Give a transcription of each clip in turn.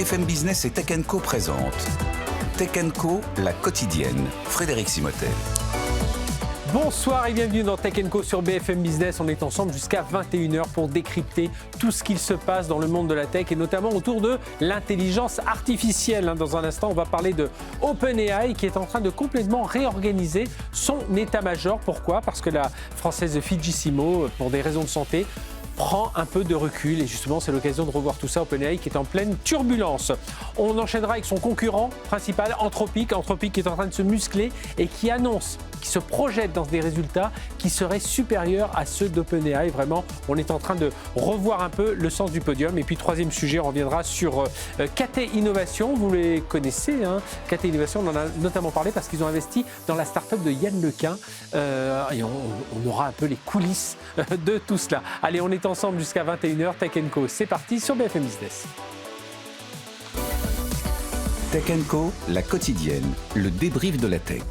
BFM Business et Tech & Co présente Tech & Co, la quotidienne. Frédéric Simotel. Bonsoir et bienvenue dans Tech & Co sur BFM Business. On est ensemble jusqu'à 21h pour décrypter tout ce qu'il se passe dans le monde de la tech et notamment autour de l'intelligence artificielle. Dans un instant, on va parler de OpenAI qui est en train de complètement réorganiser son état-major. Pourquoi ? Parce que la française Fidjissimo, pour des raisons de santé, prend un peu de recul et justement c'est l'occasion de revoir tout ça. OpenAI qui est en pleine turbulence. On enchaînera avec son concurrent principal, Anthropic qui est en train de se muscler et qui se projette dans des résultats qui seraient supérieurs à ceux d'OpenAI. Vraiment, on est en train de revoir un peu le sens du podium. Et puis troisième sujet, on reviendra sur KT Innovation. Vous les connaissez, KT Innovation, on en a notamment parlé parce qu'ils ont investi dans la start-up de Yann Lequin. Et on aura un peu les coulisses de tout cela. Allez, on est ensemble jusqu'à 21h. Tech & Co, c'est parti sur BFM Business. Tech & Co, la quotidienne, le débrief de la tech.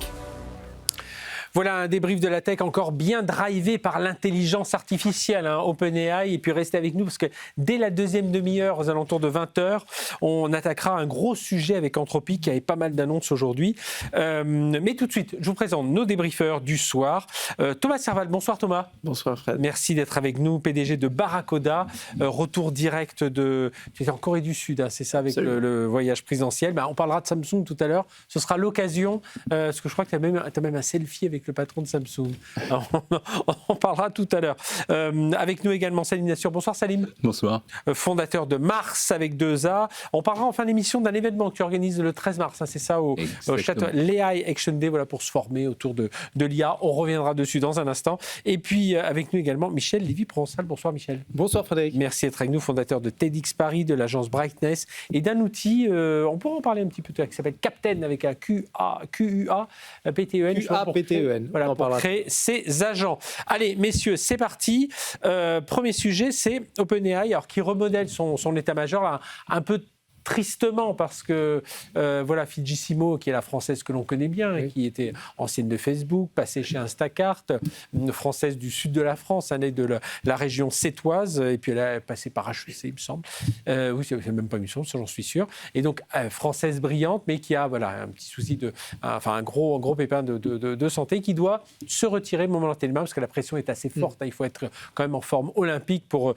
Voilà un débrief de la tech encore bien drivé par l'intelligence artificielle, OpenAI. Et puis restez avec nous parce que dès la deuxième demi-heure, aux alentours de 20h, on attaquera un gros sujet avec Anthropic qui avait pas mal d'annonces aujourd'hui. Mais tout de suite, je vous présente nos débriefeurs du soir. Thomas Serval, bonsoir Thomas. Bonsoir Fred. Merci d'être avec nous, PDG de Barracoda. Retour direct de... Tu étais en Corée du Sud, c'est ça, avec le voyage présidentiel. On parlera de Samsung tout à l'heure. Ce sera l'occasion, parce que je crois que tu as même un selfie avec le patron de Samsung. Alors, on parlera tout à l'heure. Avec nous également Salim Nassur. Bonsoir Salim. Bonsoir. Fondateur de Mars avec 2A. On parlera en fin d'émission d'un événement que tu organises le 13 mars, c'est ça, au château l'AI Action Day, voilà, pour se former autour de l'IA. On reviendra dessus dans un instant. Et puis avec nous également Michel Lévy-Provençal. Bonsoir Michel. Bonsoir Frédéric. Merci d'être avec nous, fondateur de TEDx Paris, de l'agence Brightness et d'un outil, on pourra en parler un petit peu, qui s'appelle Capten avec un QUA, PTEN. Voilà, pour créer ces agents. Allez, messieurs, c'est parti. Premier sujet, c'est OpenAI, alors qui remodèle son état-major là, un peu tristement parce que voilà, Fidjissimo, qui est la française que l'on connaît bien, qui était ancienne de Facebook, passée chez Instacart, une française du sud de la France, née de la région sétoise, et puis elle a passé par HEC, il me semble. Oui, c'est même pas une semble, ça j'en suis sûr. Et donc française brillante, mais qui a un petit souci un gros pépin de santé, qui doit se retirer momentanément parce que la pression est assez forte. Il faut être quand même en forme olympique pour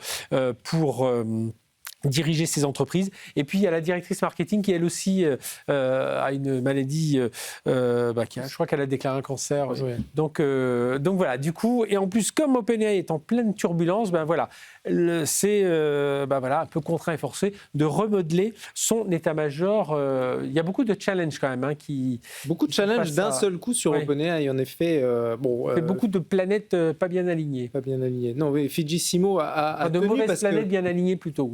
diriger ces entreprises. Et puis, il y a la directrice marketing qui, elle aussi, a une maladie, je crois qu'elle a déclaré un cancer. Ouais. Donc voilà, du coup, et en plus, comme OpenAI est en pleine turbulence, c'est un peu contraint et forcé de remodeler son état-major. Il y a beaucoup de challenges quand même. Beaucoup de challenges d'un seul coup sur OpenAI, en effet. Beaucoup de planètes pas bien alignées. Pas bien alignées. Non, mais Fidjissimo a de mauvaises planètes bien alignées plutôt.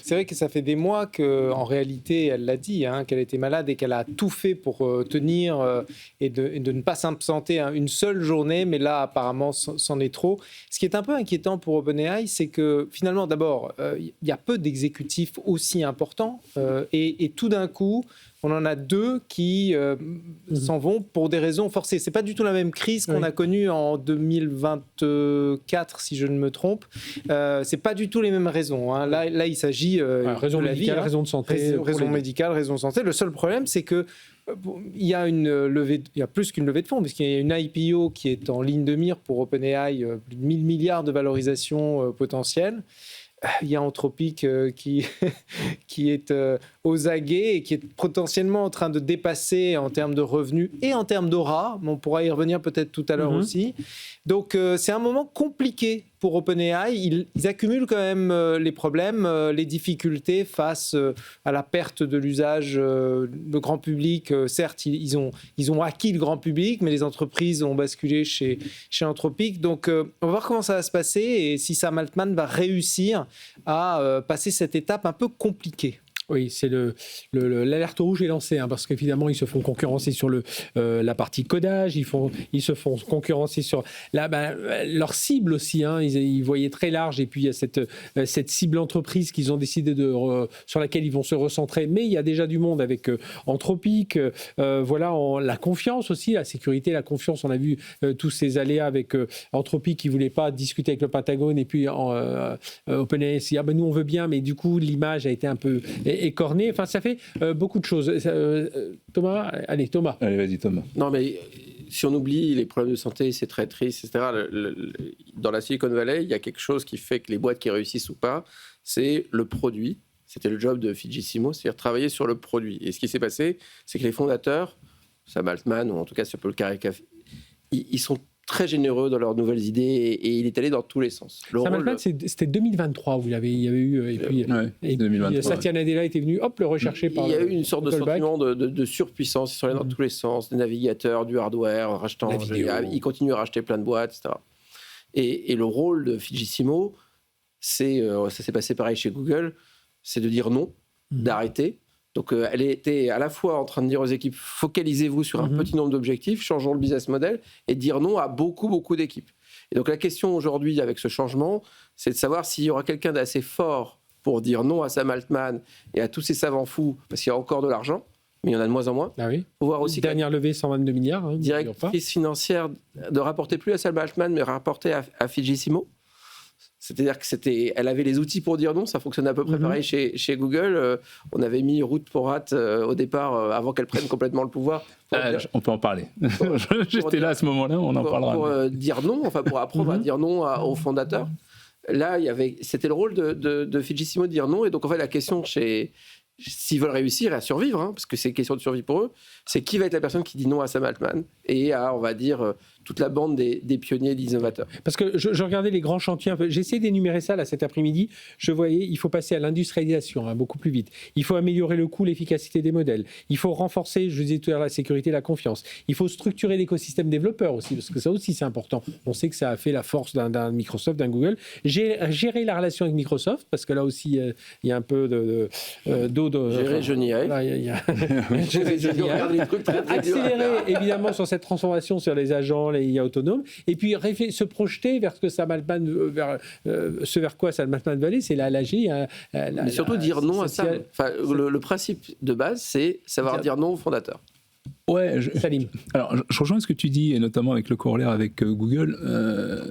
C'est vrai que ça fait des mois qu'en réalité, elle l'a dit, qu'elle était malade et qu'elle a tout fait pour tenir et de ne pas s'absenter une seule journée, mais là, apparemment, c'en est trop. Ce qui est un peu inquiétant pour OpenAI, c'est que finalement, d'abord, il y a peu d'exécutifs aussi importants et tout d'un coup, on en a deux qui s'en vont pour des raisons forcées. Ce n'est pas du tout la même crise qu'on a connue en 2024, si je ne me trompe. Ce n'est pas du tout les mêmes raisons. Là, il s'agit raison de la médicale, vie, raison de santé. Raison médicale, raison de santé. Le seul problème, c'est que il y a plus qu'une levée de fonds, puisqu'il y a une IPO qui est en ligne de mire pour OpenAI, plus de 1 000 milliards de valorisation potentielle. Il y a Anthropic qui est aux aguets et qui est potentiellement en train de dépasser en termes de revenus et en termes d'aura. On pourra y revenir peut-être tout à l'heure aussi. Donc, c'est un moment compliqué pour OpenAI. Ils accumulent quand même les problèmes, les difficultés face à la perte de l'usage de grand public. Certes, ils ont acquis le grand public, mais les entreprises ont basculé chez Anthropic. Donc, on va voir comment ça va se passer et si Sam Altman va réussir à passer cette étape un peu compliquée. Oui, c'est l'alerte rouge est lancée, parce qu'évidemment, ils se font concurrencer sur la partie codage, ils se font concurrencer sur leur cible aussi. Ils voyaient très large, et puis il y a cette cible entreprise qu'ils ont décidé sur laquelle ils vont se recentrer. Mais il y a déjà du monde avec Anthropic. La confiance aussi, la sécurité, la confiance. On a vu tous ces aléas avec Anthropic qui ne voulait pas discuter avec le Pentagone, et puis OpenAI, nous on veut bien, mais du coup l'image a été un peu et corné. Enfin, ça fait beaucoup de choses. Thomas. Allez, vas-y, Thomas. Non, mais si on oublie les problèmes de santé, c'est très triste, etc. Dans la Silicon Valley, il y a quelque chose qui fait que les boîtes qui réussissent ou pas, c'est le produit. C'était le job de Fujitsu, c'est-à-dire travailler sur le produit. Et ce qui s'est passé, c'est que les fondateurs, Sam Altman, ou en tout cas c'est Paul Carrick, ils sont très généreux dans leurs nouvelles idées et il est allé dans tous les sens. Sam Altman, c'était 2023 où il y avait eu et puis 2023, Satya Nadella était venu le rechercher par. Il y a eu une sorte de sentiment de surpuissance. Ils sont allés dans tous les sens, des navigateurs, du hardware, en rachetant. Ils continuent à racheter plein de boîtes, etc. Et le rôle de Fujitsu, ça s'est passé pareil chez Google, c'est de dire non, d'arrêter. Donc, elle était à la fois en train de dire aux équipes, focalisez-vous sur un petit nombre d'objectifs, changeons le business model, et dire non à beaucoup, beaucoup d'équipes. Et donc, la question aujourd'hui, avec ce changement, c'est de savoir s'il y aura quelqu'un d'assez fort pour dire non à Sam Altman et à tous ces savants fous, parce qu'il y a encore de l'argent, mais il y en a de moins en moins. Ah oui. Faut voir aussi dernière levée, 122 milliards. Hein, directrice financière de rapporter plus à Sam Altman, mais rapporter à Fujitsu. C'est-à-dire qu'elle avait les outils pour dire non, ça fonctionne à peu près pareil chez Google. On avait mis Ruth Porat au départ, avant qu'elle prenne complètement le pouvoir. On peut en parler. J'étais là à ce moment-là, on en parlera. Pour dire non, pour apprendre à dire non aux fondateurs. Là, c'était le rôle de Fujitsu de dire non. Et donc, en fait, la question s'ils veulent réussir à survivre, parce que c'est une question de survie pour eux, c'est qui va être la personne qui dit non à Sam Altman et à, on va dire, toute la bande des pionniers, des innovateurs. Parce que je regardais les grands chantiers un peu. J'ai essayé d'énumérer ça là cet après-midi. Je voyais, il faut passer à l'industrialisation beaucoup plus vite. Il faut améliorer le coût, l'efficacité des modèles. Il faut renforcer, je disais tout à l'heure, la sécurité, la confiance. Il faut structurer l'écosystème développeur aussi, parce que ça aussi c'est important. On sait que ça a fait la force d'un Microsoft, d'un Google. Gérer la relation avec Microsoft, parce que là aussi il y a un peu d'eau de. Gérer, je n'y ai. Accélérer évidemment sur cette transformation sur les agents, les IA autonomes, et puis se projeter vers ce que Sam Altman, vers quoi Sam Altman va aller, c'est l'AG. Mais surtout dire non à ça. Enfin, le principe de base, c'est savoir dire non aux fondateurs. Ouais, Salim. Alors, je rejoins ce que tu dis, et notamment avec le corollaire avec Google.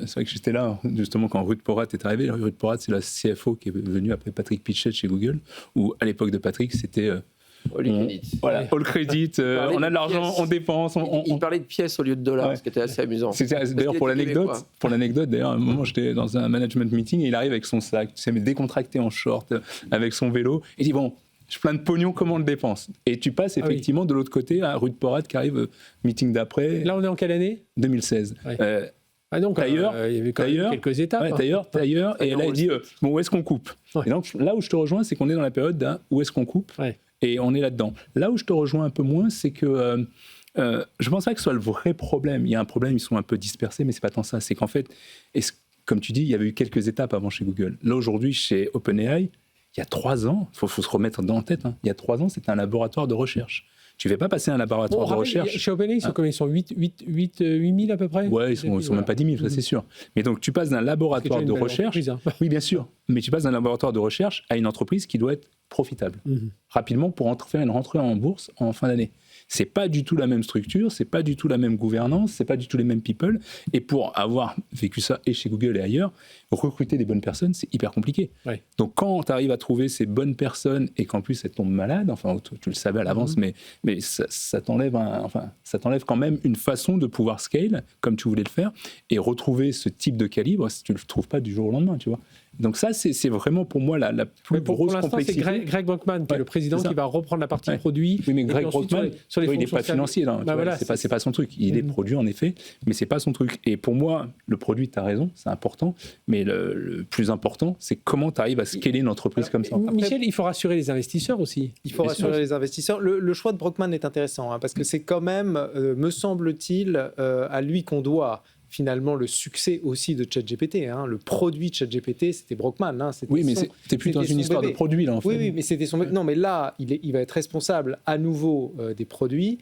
C'est vrai que j'étais là, justement, quand Ruth Porat est arrivée. Ruth Porat, c'est la CFO qui est venue après Patrick Pichette chez Google, où à l'époque de Patrick, c'était... all credit, on a de l'argent, on dépense. Il parlait de pièces au lieu de dollars, ce qui était assez amusant. D'ailleurs, pour l'anecdote, d'ailleurs, à un moment, j'étais dans un management meeting et il arrive avec son sac, tu sais, mais décontracté en short, avec son vélo, et il dit bon, je plein de pognon, comment on le dépense? Et tu passes effectivement de l'autre côté à Ruth Porat qui arrive meeting d'après. Là, on est en quelle année? 2016. Ouais. Donc, il y avait quand même quelques étapes. D'ailleurs, et là, il dit bon, où est-ce qu'on coupe? Et donc, là où je te rejoins, c'est qu'on est dans la période d'un où est-ce qu'on coupe? Et on est là-dedans. Là où je te rejoins un peu moins, c'est que je ne pense pas que ce soit le vrai problème. Il y a un problème, ils sont un peu dispersés, mais ce n'est pas tant ça. C'est qu'en fait, comme tu dis, il y avait eu quelques étapes avant chez Google. Là, aujourd'hui, chez OpenAI, il y a 3 ans, il faut se remettre dans la tête, il y a 3 ans, c'était un laboratoire de recherche. Tu ne fais pas passer un laboratoire de recherche. Chez OpenAI, ils sont 8 000 à peu près. Ouais, ils ne sont même pas 10 000, ça c'est sûr. Mais donc, tu passes d'un laboratoire de recherche. Oui, bien sûr. Mais tu passes d'un laboratoire de recherche à une entreprise qui doit être profitable rapidement pour faire une rentrée en bourse en fin d'année. C'est pas du tout la même structure, c'est pas du tout la même gouvernance, c'est pas du tout les mêmes people. Et pour avoir vécu ça et chez Google et ailleurs, recruter des bonnes personnes, c'est hyper compliqué. Ouais. Donc quand tu arrives à trouver ces bonnes personnes et qu'en plus elles tombent malades, enfin tu le savais à l'avance, mais ça t'enlève ça t'enlève quand même une façon de pouvoir scale comme tu voulais le faire et retrouver ce type de calibre, si tu le trouves pas du jour au lendemain, tu vois. Donc ça, c'est vraiment pour moi la plus grosse complexité. C'est Greg Brockman, qui est le président, qui va reprendre la partie produit. Oui, mais Greg Brockman, il n'est pas financier. C'est pas son truc. Il est produit, en effet, mais c'est pas son truc. Et pour moi, le produit, tu as raison, c'est important. Mais le plus important, c'est comment tu arrives à scaler une entreprise comme ça. Michel, il faut rassurer les investisseurs aussi. Il faut rassurer les investisseurs. Le choix de Brockman est intéressant, parce que c'est quand même, me semble-t-il, à lui qu'on doit finalement le succès aussi de ChatGPT. Le produit de ChatGPT, c'était Brockman. Oui, mais c'était plus dans une histoire de produit, là, en fait. Oui, mais c'était son... Non, mais là, il va être responsable à nouveau des produits.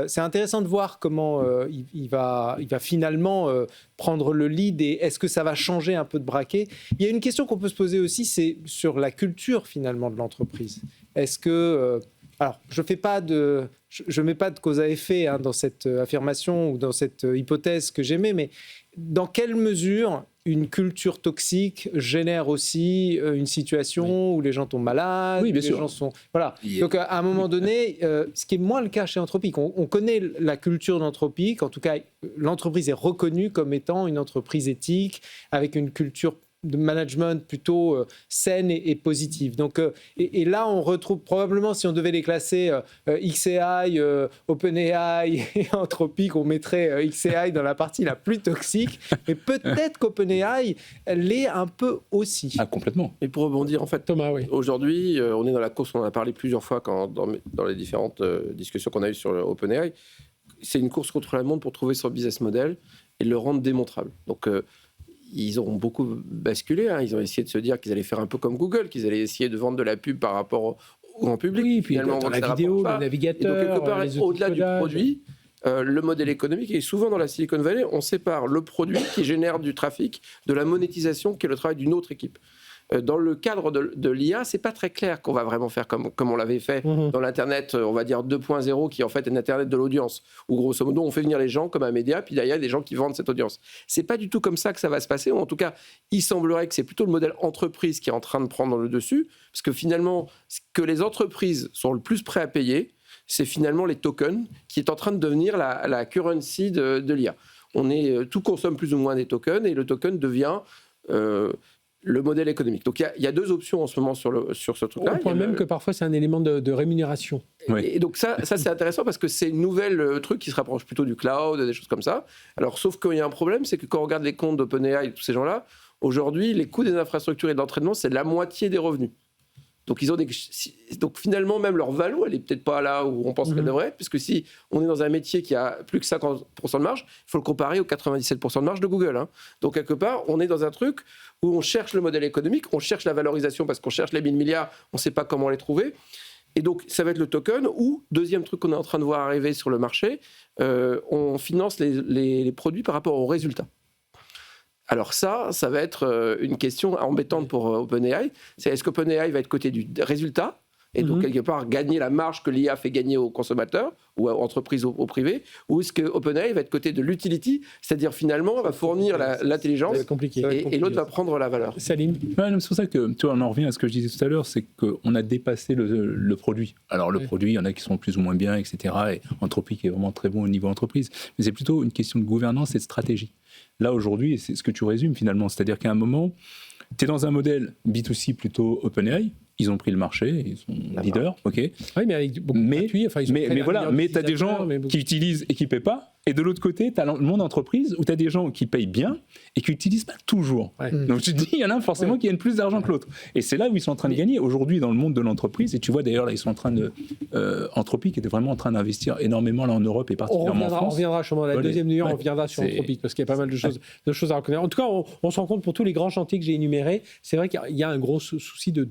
C'est intéressant de voir comment il va finalement prendre le lead et est-ce que ça va changer un peu de braquet. Il y a une question qu'on peut se poser aussi, c'est sur la culture, finalement, de l'entreprise. Est-ce que... alors, je ne mets pas de cause à effet dans cette affirmation ou dans cette hypothèse que j'aimais, mais dans quelle mesure une culture toxique génère aussi une situation où les gens tombent malades, oui, bien sûr. Les gens sont... Voilà. Donc, à un moment donné, ce qui est moins le cas chez Anthropic, on connaît la culture d'Anthropic, en tout cas, l'entreprise est reconnue comme étant une entreprise éthique, avec une culture de management plutôt saine et positive. Donc, et là, on retrouve probablement, si on devait les classer, XAI, OpenAI et Anthropic, on mettrait XAI dans la partie la plus toxique. Mais peut-être qu'OpenAI l'est un peu aussi. Ah, complètement. Et pour rebondir, en fait, Thomas, oui. Aujourd'hui, on est dans la course, on en a parlé plusieurs fois dans les différentes discussions qu'on a eues sur OpenAI. C'est une course contre la montre pour trouver son business model et le rendre démontrable. Donc, ils ont beaucoup basculé. Ils ont essayé de se dire qu'ils allaient faire un peu comme Google, qu'ils allaient essayer de vendre de la pub par rapport au grand public. Oui, puis dans la vidéo, le navigateur, et donc, quelque part, au-delà du produit, le modèle économique, et souvent dans la Silicon Valley, on sépare le produit qui génère du trafic de la monétisation qui est le travail d'une autre équipe. Dans le cadre de l'IA, c'est pas très clair qu'on va vraiment faire comme on l'avait fait dans l'Internet, on va dire 2.0, qui en fait est un Internet de l'audience, où grosso modo on fait venir les gens comme un média, puis derrière il y a des gens qui vendent cette audience. C'est pas du tout comme ça que ça va se passer, ou en tout cas il semblerait que c'est plutôt le modèle entreprise qui est en train de prendre le dessus, parce que finalement ce que les entreprises sont le plus prêts à payer, c'est finalement les tokens, qui est en train de devenir la currency de l'IA. Tout consomme plus ou moins des tokens, et le token devient le modèle économique. Donc il y a deux options en ce moment sur ce truc-là. Au point même que parfois c'est un élément de rémunération. Oui. Et donc ça c'est intéressant parce que c'est une nouvelle truc qui se rapproche plutôt du cloud, des choses comme ça. Alors sauf qu'il y a un problème, c'est que quand on regarde les comptes d'OpenAI et tous ces gens-là, aujourd'hui les coûts des infrastructures et de l'entraînement, c'est la moitié des revenus. Donc, donc finalement, même leur valeur, elle n'est peut-être pas là où on pense qu'elle devrait être, puisque si on est dans un métier qui a plus que 50% de marge, il faut le comparer aux 97% de marge de Google. Donc, quelque part, on est dans un truc où on cherche le modèle économique, on cherche la valorisation parce qu'on cherche les 1000 milliards, on ne sait pas comment les trouver. Et donc, ça va être le token, ou, deuxième truc qu'on est en train de voir arriver sur le marché, on finance les produits par rapport aux résultats. Alors ça va être une question embêtante pour OpenAI. C'est est-ce qu'OpenAI va être côté du résultat et donc quelque part gagner la marge que l'IA fait gagner aux consommateurs ou aux entreprises au privé, ou est-ce que OpenAI va être côté de l'utility, c'est-à-dire finalement va fournir l'intelligence et l'autre va prendre la valeur. Salim. Ouais, c'est pour ça que tu vois, on en revient à ce que je disais tout à l'heure, c'est qu'on a dépassé le produit. Alors le produit, il y en a qui sont plus ou moins bien, etc. Et Anthropic est vraiment très bon au niveau entreprise, mais c'est plutôt une question de gouvernance et de stratégie. Là aujourd'hui, c'est ce que tu résumes finalement, c'est-à-dire qu'à un moment, tu es dans un modèle B2C plutôt OpenAI. Ils ont pris le marché, ils sont leaders, ok. Oui, mais avec beaucoup de gratuit, enfin, mais tu as des gens qui utilisent et qui ne paient pas. Et de l'autre côté, tu as le monde entreprise où tu as des gens qui payent bien et qui n'utilisent pas toujours. Ouais. Donc tu te dis, il y en a forcément qui gagnent plus d'argent que l'autre. Et c'est là où ils sont en train de gagner. Aujourd'hui, dans le monde de l'entreprise, et tu vois d'ailleurs, là, ils sont en train de. Anthropic était vraiment en train d'investir énormément là en Europe et particulièrement en France. On reviendra justement, la deuxième nuit, on reviendra sur Anthropic parce qu'il y a pas mal de choses à reconnaître. En tout cas, on se rend compte pour tous les grands chantiers que j'ai énumérés, c'est vrai qu'il y a un gros souci de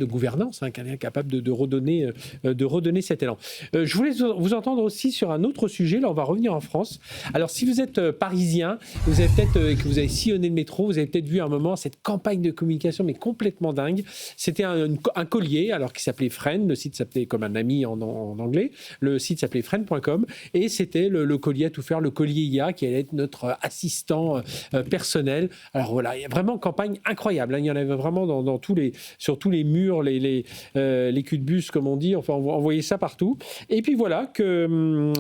gouvernance, quelqu'un capable de redonner cet élan. Je voulais vous entendre aussi sur un autre sujet. Là, on va revenir en France. Alors, si vous êtes parisien, vous avez peut-être que vous avez sillonné le métro, vous avez peut-être vu à un moment cette campagne de communication, mais complètement dingue. C'était un collier, alors qui s'appelait Friend. Le site s'appelait comme un ami en anglais. Le site s'appelait friend.com et c'était le collier à tout faire, le collier IA qui allait être notre assistant personnel. Alors voilà, il y a vraiment une campagne incroyable. Il y en avait vraiment sur tous les murs, les culs de bus, comme on dit. Enfin, on voyait ça partout. Et puis voilà que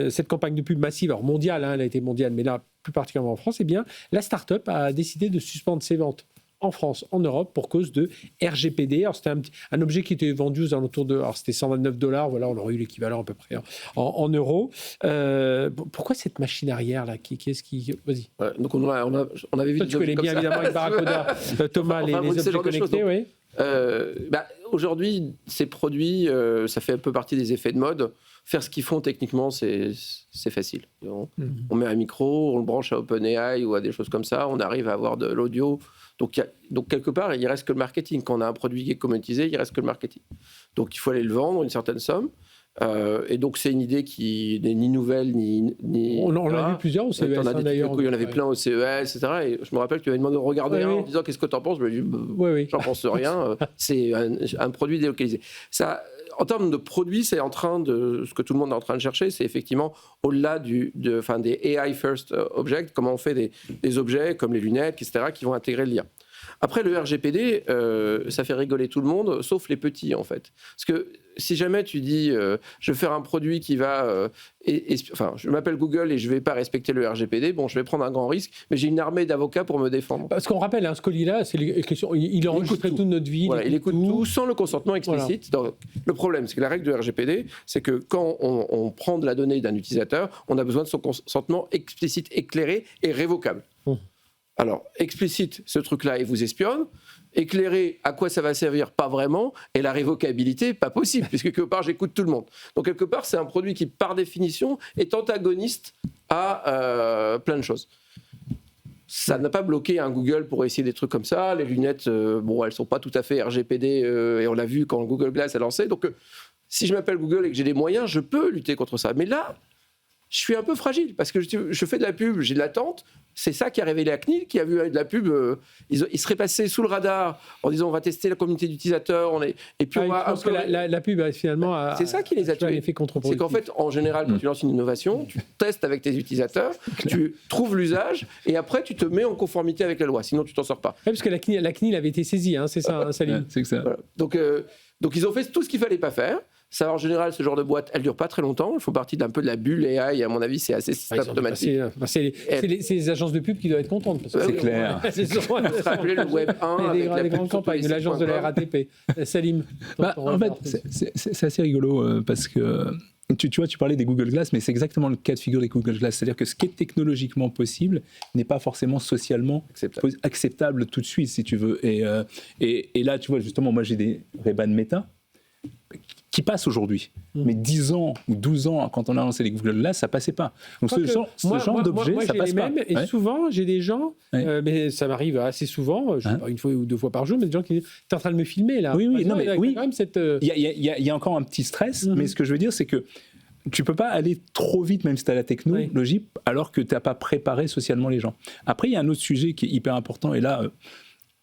cette campagne de pub massive, alors mondiale, elle a été mondiale, mais là, plus particulièrement en France, eh bien, la start-up a décidé de suspendre ses ventes en France, en Europe, pour cause de RGPD. Alors, c'était un objet qui était vendu aux alentours de... Alors, c'était $129, voilà, on aurait eu l'équivalent à peu près en euros. Pourquoi cette machine arrière, là Qu'est-ce qui... Vas-y. Donc, on avait vu... Toi, tu connais bien, évidemment, avec Barracuda, Thomas, les objets connectés, oui. Aujourd'hui, ces produits, ça fait un peu partie des effets de mode. Faire ce qu'ils font techniquement, c'est facile. On met un micro, on le branche à OpenAI ou à des choses comme ça, on arrive à avoir de l'audio. Donc quelque part, il reste que le marketing. Quand on a un produit qui est commoditisé, il reste que le marketing. Donc il faut aller le vendre une certaine somme. Et donc c'est une idée qui n'est ni nouvelle ni on a vu plusieurs au CES d'ailleurs. Il y en avait plein au CES, etc. Et je me rappelle que tu m'avais demandé de regarder en disant qu'est-ce que tu en penses. Je me dis j'en pense rien. C'est un produit délocalisé. Ça, en termes de produits, c'est ce que tout le monde est en train de chercher, c'est effectivement au-delà des AI First Objects, comment on fait des objets comme les lunettes, etc., qui vont intégrer le lien. Après, le RGPD, ça fait rigoler tout le monde, sauf les petits, en fait. Parce que si jamais tu dis, je vais faire un produit qui va... je m'appelle Google et je ne vais pas respecter le RGPD, bon, je vais prendre un grand risque, mais j'ai une armée d'avocats pour me défendre. Parce qu'on rappelle, ce colis-là, il enregistre toute notre vie. Voilà, il écoute tout sans le consentement explicite. Voilà. Donc, le problème, c'est que la règle du RGPD, c'est que quand on prend de la donnée d'un utilisateur, on a besoin de son consentement explicite, éclairé et révocable. Alors, explicite, ce truc-là, il vous espionne. Éclairé, à quoi ça va servir? Pas vraiment. Et la révocabilité, pas possible, puisque quelque part, j'écoute tout le monde. Donc, quelque part, c'est un produit qui, par définition, est antagoniste à plein de choses. Ça n'a pas bloqué un Google pour essayer des trucs comme ça. Les lunettes, elles ne sont pas tout à fait RGPD, et on l'a vu quand Google Glass a lancé. Donc, si je m'appelle Google et que j'ai des moyens, je peux lutter contre ça. Mais là, je suis un peu fragile parce que je fais de la pub, j'ai de l'attente. C'est ça qui a révélé la CNIL, qui a vu de la pub. Ils seraient passés sous le radar en disant on va tester la communauté d'utilisateurs. Et puis que la pub, finalement, c'est ça qui les a tués. C'est qu'en fait, en général, quand tu lances une innovation, tu testes avec tes utilisateurs, tu trouves l'usage et après, tu te mets en conformité avec la loi. Sinon, tu t'en sors pas. Oui, parce que la CNIL avait été saisie, c'est ça, Salim. C'est que ça. Voilà. Donc, ils ont fait tout ce qu'il fallait pas faire. Ça, en général, ce genre de boîte, elle ne dure pas très longtemps. Elles font partie d'un peu de la bulle AI. À mon avis, c'est assez symptomatique. C'est les agences de pub qui doivent être contentes. C'est clair. Ça appelé le Web 1. Les grandes campagnes de l'agence de la RATP. Salim. En fait, c'est assez rigolo parce que tu vois, tu parlais des Google Glass, mais c'est exactement le cas de figure des Google Glass. C'est-à-dire que ce qui est technologiquement possible n'est pas forcément socialement acceptable tout de suite, si tu veux. Et là, tu vois, justement, moi, j'ai des Ray-Ban Meta qui passe aujourd'hui. Mais 10 ans ou 12 ans, quand on a lancé les Google Glass, ça passait pas. Donc ce genre d'objet, ça passe pas. Et souvent, j'ai des gens, mais ça m'arrive assez souvent, je sais pas, une fois ou deux fois par jour, mais des gens qui disent « t'es en train de me filmer là ». Oui, non, mais oui. Il y a encore un petit stress, mais ce que je veux dire, c'est que tu peux pas aller trop vite, même si tu as la technologie, alors que tu n'as pas préparé socialement les gens. Après, il y a un autre sujet qui est hyper important, et là...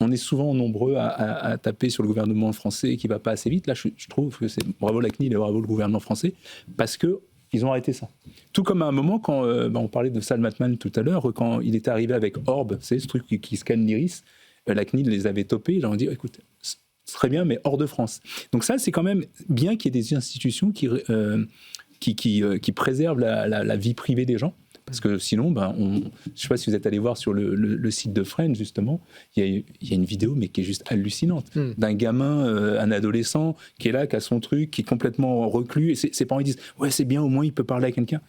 on est souvent nombreux à taper sur le gouvernement français qui ne va pas assez vite. Là, je trouve que c'est bravo la CNIL et bravo le gouvernement français, parce qu'ils ont arrêté ça. Tout comme à un moment, quand on parlait de Sam Altman tout à l'heure, quand il est arrivé avec Orb, c'est ce truc qui scanne l'iris, la CNIL les avait topés, ils leur ont dit, écoute, c'est très bien, mais hors de France. Donc ça, c'est quand même bien qu'il y ait des institutions qui préservent la vie privée des gens. Parce que sinon, je ne sais pas si vous êtes allé voir sur le site de Friends, justement, il y a une vidéo, mais qui est juste hallucinante, d'un gamin, un adolescent, qui est là, qui a son truc, qui est complètement reclus, et ses parents ils disent « Ouais, c'est bien, au moins il peut parler à quelqu'un ».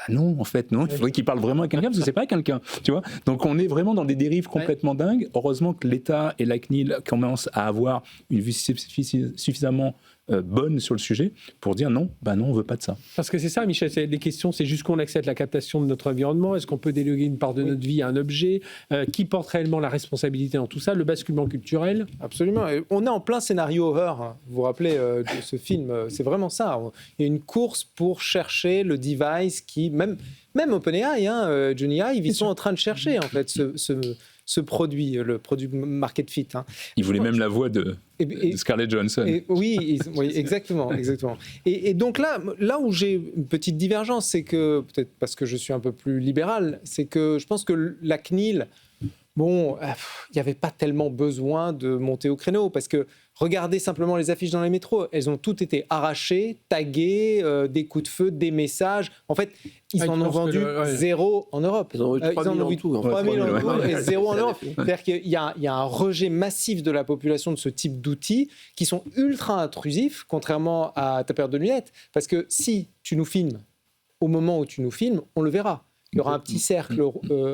Non, en fait, non, il faudrait qu'il parle vraiment à quelqu'un, parce que c'est pas quelqu'un, tu vois. Donc on est vraiment dans des dérives complètement dingues. Heureusement que l'État et la CNIL commencent à avoir une vue suffisamment bonne sur le sujet pour dire non, on veut pas de ça. Parce que c'est ça, Michel, les questions, c'est jusqu'on accepte la captation de notre environnement, est-ce qu'on peut déléguer une part de notre vie à un objet, qui porte réellement la responsabilité dans tout ça, le basculement culturel. Absolument, et on est en plein scénario horreur, vous vous rappelez de ce film, c'est vraiment ça, il y a une course pour chercher le device qui, même OpenAI, Johnny Ive, ils sont en train de chercher en fait ce produit, le produit market fit. Ils voulaient même la voix de Scarlett Johansson. Oui, exactement. Et donc là où j'ai une petite divergence, c'est que, peut-être parce que je suis un peu plus libéral, c'est que je pense que la CNIL, il n'y avait pas tellement besoin de monter au créneau, parce que regardez simplement les affiches dans les métros, elles ont toutes été arrachées, taguées, des coups de feu, des messages. En fait, ils en ont vendu zéro en Europe. Ils en ont eu 3 000 en tout. 3 000 en tout et zéro en Europe. C'est-à-dire qu'il y a un rejet massif de la population de ce type d'outils qui sont ultra intrusifs, contrairement à ta paire de lunettes. Parce que si tu nous filmes, au moment où tu nous filmes, on le verra. Il y aura un petit cercle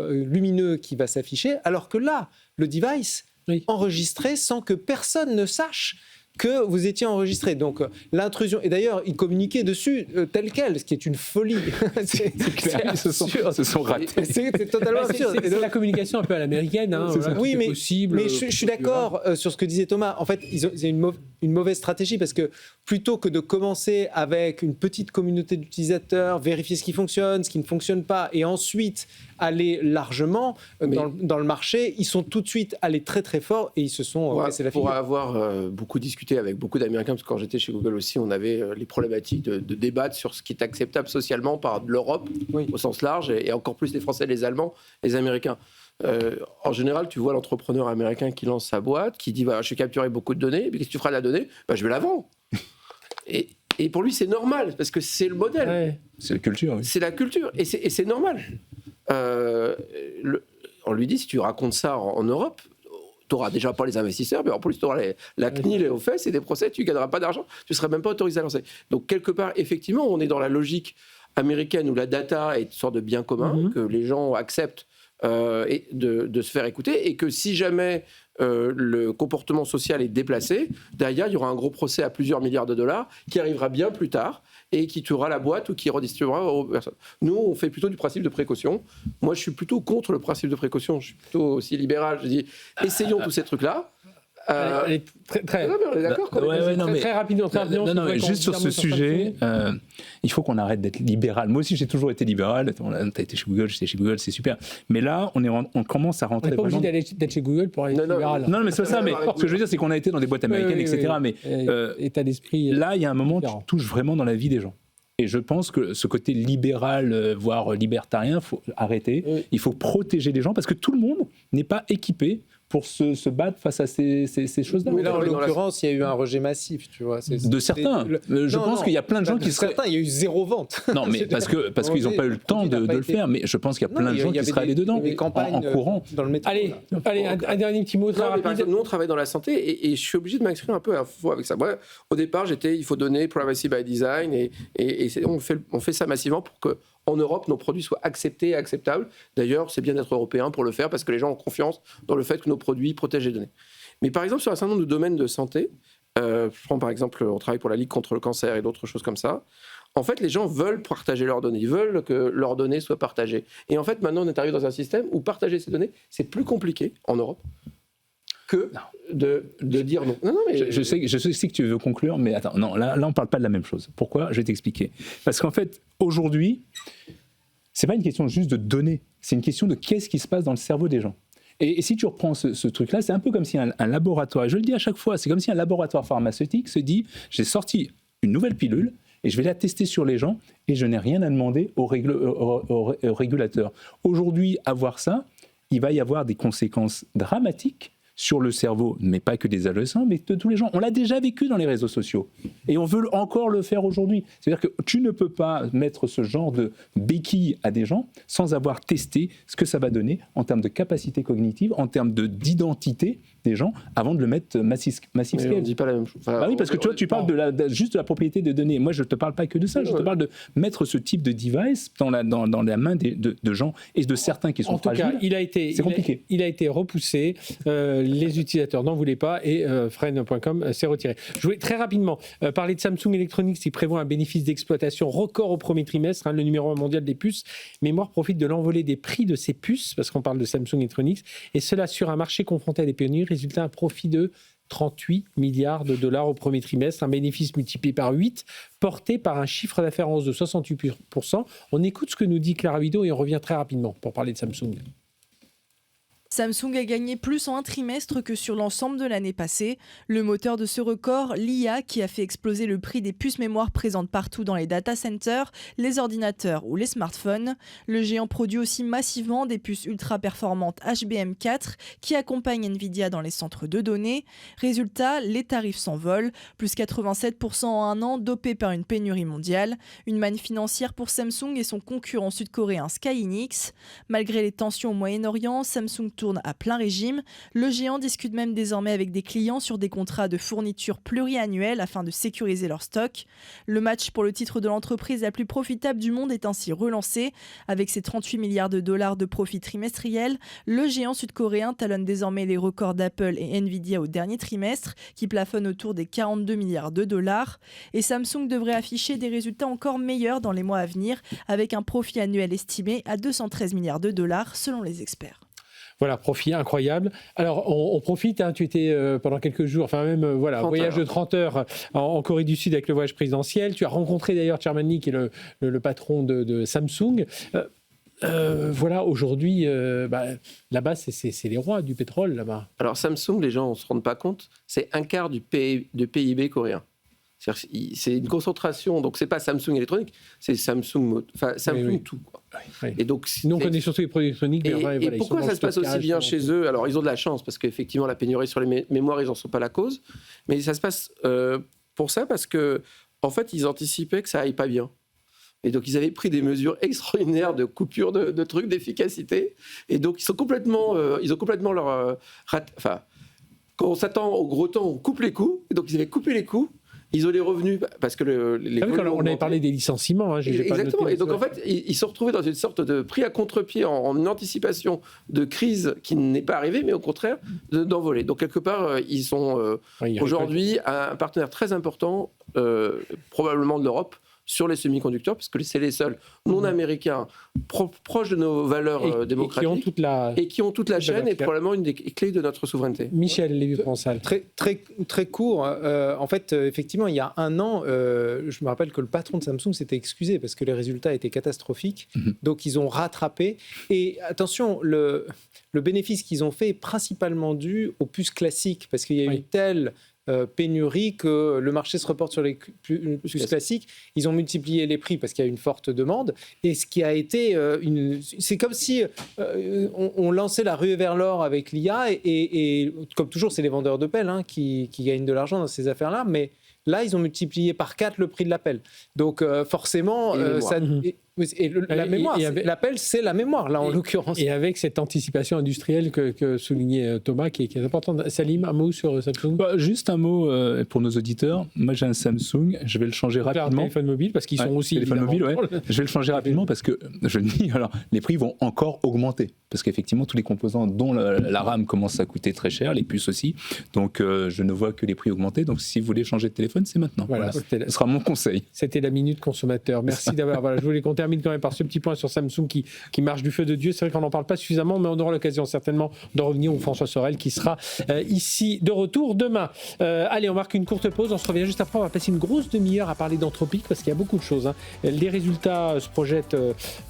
lumineux qui va s'afficher, alors que là, le device enregistré sans que personne ne sache que vous étiez enregistré. Donc l'intrusion, et d'ailleurs ils communiquaient dessus tel quel, ce qui est une folie. c'est clair, ils se sont ratés. C'est totalement absurde. C'est la communication un peu à l'américaine. Oui, mais je suis d'accord sur ce que disait Thomas. En fait, c'est une mauvaise stratégie, parce que plutôt que de commencer avec une petite communauté d'utilisateurs, vérifier ce qui fonctionne, ce qui ne fonctionne pas, et ensuite aller largement dans le marché. Ils sont tout de suite allés très très fort et ils se sont cassés la figure. Pour avoir beaucoup discuté avec beaucoup d'Américains, parce que quand j'étais chez Google aussi, on avait les problématiques de débattre sur ce qui est acceptable socialement par l'Europe au sens large, et encore plus les Français, les Allemands, les Américains. En général, tu vois l'entrepreneur américain qui lance sa boîte, qui dit je vais capturer beaucoup de données, mais qu'est-ce que tu feras de la donnée ? Je vais la vendre. Et pour lui, c'est normal, parce que c'est le modèle. Ouais. C'est la culture. Oui. C'est la culture, et c'est normal. On lui dit, si tu racontes ça en Europe, tu n'auras déjà pas les investisseurs, mais en plus, tu auras la CNIL aux fesses et des procès, tu ne gagneras pas d'argent, tu ne seras même pas autorisé à lancer. Donc, quelque part, effectivement, on est dans la logique américaine où la data est une sorte de bien commun, que les gens acceptent de se faire écouter, et que si jamais le comportement social est déplacé, derrière, il y aura un gros procès à plusieurs milliards de dollars qui arrivera bien plus tard et qui tuera la boîte ou qui redistribuera aux personnes. Nous, on fait plutôt du principe de précaution. Moi, je suis plutôt contre le principe de précaution. Je suis plutôt aussi libéral. Je dis, essayons tous ces trucs-là. Allez, très, non, mais on est d'accord. Très rapidement. Non, mais juste sur ce sujet, il faut qu'on arrête d'être libéral. Moi aussi, j'ai toujours été libéral. T'as été chez Google, j'étais chez Google, c'est super. Mais là, on commence à rentrer. On n'est pas obligé d'être chez Google pour être libéral. Non, mais c'est ça. Mais ce que je veux dire, c'est qu'on a été dans des boîtes américaines, etc. Mais état d'esprit. Là, il y a un moment où tu touches vraiment dans la vie des gens. Et je pense que ce côté libéral, voire libertarien, il faut arrêter. Il faut protéger les gens parce que tout le monde n'est pas équipé pour se battre face à ces choses-là. Mais là, en l'occurrence, il y a eu un rejet massif, tu vois. De certains. Je pense qu'il y a plein de gens qui seraient... Certains, il y a eu 0 vente. Non, mais parce qu'ils n'ont pas eu le temps de le faire. Mais je pense qu'il y a plein de gens qui seraient allés dedans, en courant. Dans le métro, allez, un dernier petit mot très rapide. Par exemple, nous, on travaille dans la santé et je suis obligé de m'exprimer un peu à faux avec ça. Moi, au départ, il faut donner privacy by design et on fait ça massivement pour que en Europe, nos produits soient acceptés et acceptables. D'ailleurs, c'est bien d'être européen pour le faire parce que les gens ont confiance dans le fait que nos produits protègent les données. Mais par exemple, sur un certain nombre de domaines de santé, je prends par exemple, on travaille pour la Ligue contre le cancer et d'autres choses comme ça. En fait, les gens veulent partager leurs données. Ils veulent que leurs données soient partagées. Et en fait, maintenant, on est arrivé dans un système où partager ces données, c'est plus compliqué en Europe que de dire non. Non, mais je sais que tu veux conclure, mais attends, non, là on ne parle pas de la même chose. Pourquoi ? Je vais t'expliquer. Parce qu'en fait, aujourd'hui, ce n'est pas une question juste de données, c'est une question de qu'est-ce qui se passe dans le cerveau des gens. Et si tu reprends ce truc-là, c'est un peu comme si un laboratoire, et je le dis à chaque fois, c'est comme si un laboratoire pharmaceutique se dit, j'ai sorti une nouvelle pilule, et je vais la tester sur les gens, et je n'ai rien à demander aux régulateurs. Aujourd'hui, avoir ça, il va y avoir des conséquences dramatiques sur le cerveau, mais pas que des adolescents, mais de tous les gens. On l'a déjà vécu dans les réseaux sociaux. Et on veut encore le faire aujourd'hui. C'est-à-dire que tu ne peux pas mettre ce genre de béquille à des gens sans avoir testé ce que ça va donner en termes de capacité cognitive, en termes d'identité des gens, avant de le mettre massive scale. On ne dit pas la même chose. Enfin, oui, parce que toi, tu parles juste de la propriété de données. Moi, je ne te parle pas que de ça. Je te parle de mettre ce type de device dans la main de gens et de certains qui sont fragiles. En tout cas, c'est compliqué. Il a été repoussé. Les utilisateurs n'en voulaient pas et Freen.com s'est retiré. Je voulais très rapidement parler de Samsung Electronics qui prévoit un bénéfice d'exploitation record au premier trimestre, le numéro 1 mondial des puces. Mémoire profite de l'envolée des prix de ces puces, parce qu'on parle de Samsung Electronics, et cela sur un marché confronté à des pénuries. Résultat, un profit de 38 milliards de dollars au premier trimestre, un bénéfice multiplié par 8, porté par un chiffre d'affaires en hausse de 68%. On écoute ce que nous dit Clara Wido et on revient très rapidement pour parler de Samsung. Samsung a gagné plus en un trimestre que sur l'ensemble de l'année passée. Le moteur de ce record, l'IA, qui a fait exploser le prix des puces mémoire présentes partout dans les data centers, les ordinateurs ou les smartphones. Le géant produit aussi massivement des puces ultra performantes HBM4 qui accompagnent Nvidia dans les centres de données. Résultat, les tarifs s'envolent, plus 87% en un an, dopé par une pénurie mondiale. Une manne financière pour Samsung et son concurrent sud-coréen SkyEnix. Malgré les tensions au Moyen-Orient, Samsung tourne à plein régime. Le géant discute même désormais avec des clients sur des contrats de fourniture pluriannuels afin de sécuriser leur stock. Le match pour le titre de l'entreprise la plus profitable du monde est ainsi relancé. Avec ses 38 milliards de dollars de profit trimestriel, le géant sud-coréen talonne désormais les records d'Apple et Nvidia au dernier trimestre, qui plafonnent autour des 42 milliards de dollars. Et Samsung devrait afficher des résultats encore meilleurs dans les mois à venir, avec un profit annuel estimé à 213 milliards de dollars selon les experts. Voilà, profit incroyable. Alors, on profite, tu étais pendant quelques jours, voyage de 30 heures en Corée du Sud avec le voyage présidentiel. Tu as rencontré d'ailleurs Chairman Lee, qui est le patron de Samsung. voilà, aujourd'hui, là-bas, c'est les rois du pétrole, là-bas. Alors Samsung, les gens ne se rendent pas compte, c'est un quart du PIB coréen. C'est une concentration, donc c'est pas Samsung électronique, c'est Samsung tout. Quoi. Oui. Et donc, nous, on connaît surtout les produits électroniques. Et pourquoi ça se passe aussi bien chez eux? Alors, ils ont de la chance, parce qu'effectivement, la pénurie sur les mémoires, ils n'en sont pas la cause. Mais ça se passe pour ça, parce que en fait, ils anticipaient que ça aille pas bien. Et donc, ils avaient pris des mesures extraordinaires de coupure de trucs, d'efficacité. Et donc, ils ont complètement leur... quand on s'attend au gros temps, on coupe les coûts. Et donc, ils avaient coupé les coûts. Ils ont les revenus parce que on avait parlé des licenciements. Exactement. Et donc, en fait, ils se sont retrouvés dans une sorte de pris à contre-pied en anticipation de crise qui n'est pas arrivée, mais au contraire d'envoler. Donc, quelque part, ils sont aujourd'hui un partenaire très important, probablement de l'Europe, sur les semi-conducteurs, parce que c'est les seuls non-américains proches de nos valeurs démocratiques et qui ont toute la chaîne et probablement une des clés de notre souveraineté. Michel Lévy-Provençal. Très court. En fait, effectivement, il y a un an, je me rappelle que le patron de Samsung s'était excusé parce que les résultats étaient catastrophiques. Donc, ils ont rattrapé. Et attention, le bénéfice qu'ils ont fait est principalement dû aux puces classiques, parce qu'il y a une telle... pénurie que le marché se reporte sur les puces classiques. Ils ont multiplié les prix parce qu'il y a une forte demande. Et ce qui a été c'est comme si on lançait la ruée vers l'or avec l'IA et comme toujours, c'est les vendeurs de pelles qui gagnent de l'argent dans ces affaires-là. Mais là, ils ont multiplié par 4 le prix de l'appel. Donc forcément, la mémoire, l'appel, c'est la mémoire, là, en l'occurrence. Et avec cette anticipation industrielle que soulignait Thomas, qui est importante. Salim, un mot sur Samsung? Juste un mot pour nos auditeurs. Moi, j'ai un Samsung, je vais le changer rapidement. Téléphone mobile, parce qu'ils sont aussi... Téléphone mobile, Je vais le changer rapidement parce que, je le dis, alors, les prix vont encore augmenter. Parce qu'effectivement, tous les composants, dont la RAM, commencent à coûter très cher, les puces aussi. Donc, je ne vois que les prix augmenter. Donc, si vous voulez changer de téléphone, c'est maintenant. Voilà. Ce sera mon conseil. C'était la Minute Consommateur. Merci d'avoir... je voulais qu'on termine quand même par ce petit point sur Samsung qui marche du feu de Dieu. C'est vrai qu'on n'en parle pas suffisamment, mais on aura l'occasion certainement d'en revenir, ou François Sorel qui sera ici de retour demain. Allez, on marque une courte pause. On se revient juste après. On va passer une grosse demi-heure à parler d'Anthropic parce qu'il y a beaucoup de choses. Les résultats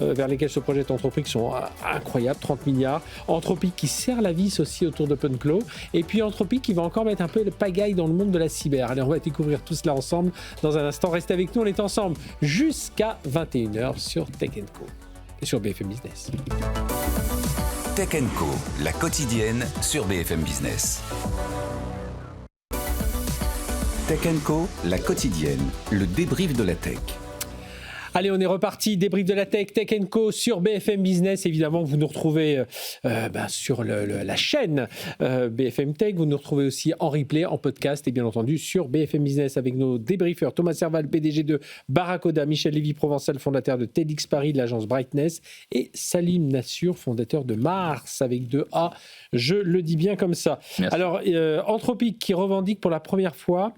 vers lesquels se projette Anthropic sont incroyables. 30 milliards. Anthropic qui serre la vis aussi autour d'OpenClaw. Et puis Anthropic qui va encore mettre un peu de pagaille dans le monde de la cyber. Allez, on va découvrir tout cela ensemble dans un instant. Restez avec nous. On est ensemble jusqu'à 21h sur Tech & Co et sur BFM Business. Tech & Co, la quotidienne sur BFM Business. Tech & Co, la quotidienne, le débrief de la tech. Allez, on est reparti, débrief de la tech, Tech & Co sur BFM Business. Évidemment, vous nous retrouvez sur la chaîne BFM Tech. Vous nous retrouvez aussi en replay, en podcast et bien entendu sur BFM Business avec nos débriefeurs. Thomas Serval, PDG de Barracoda, Michel Lévy-Provençal, fondateur de TEDx Paris, de l'agence Brightness, et Salim Nassur, fondateur de Mars avec 2 A. Je le dis bien comme ça. Merci. Alors, Anthropic qui revendique pour la première fois,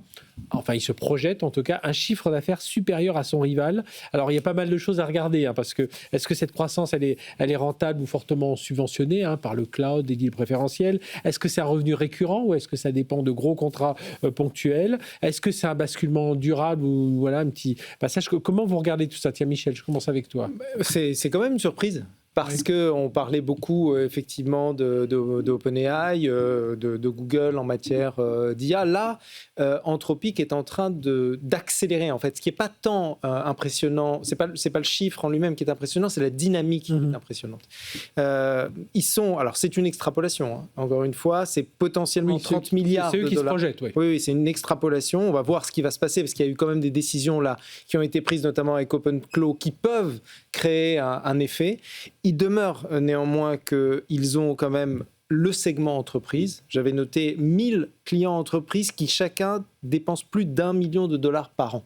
enfin il se projette en tout cas, un chiffre d'affaires supérieur à son rival. Alors il y a pas mal de choses à regarder, parce que est-ce que cette croissance elle est rentable ou fortement subventionnée par le cloud, des deals préférentiels? Est-ce que c'est un revenu récurrent ou est-ce que ça dépend de gros contrats ponctuels? Est-ce que c'est un basculement durable ou voilà un petit passage? Comment vous regardez tout ça? Tiens Michel, je commence avec toi. C'est quand même une surprise. Parce qu'on parlait beaucoup, effectivement, d'OpenAI, de Google en matière d'IA. Là, Anthropic est en train d'accélérer, en fait. Ce qui n'est pas tant impressionnant, ce n'est pas le chiffre en lui-même qui est impressionnant, c'est la dynamique qui est impressionnante. Alors, c'est une extrapolation, encore une fois, c'est potentiellement 30 milliards de dollars. C'est eux qui se projettent, oui, c'est une extrapolation. On va voir ce qui va se passer, parce qu'il y a eu quand même des décisions là qui ont été prises, notamment avec OpenClaw, qui peuvent créer un effet. Il demeure néanmoins qu'ils ont quand même le segment entreprise. J'avais noté 1000 clients entreprises qui chacun dépensent plus d'1 million de dollars par an.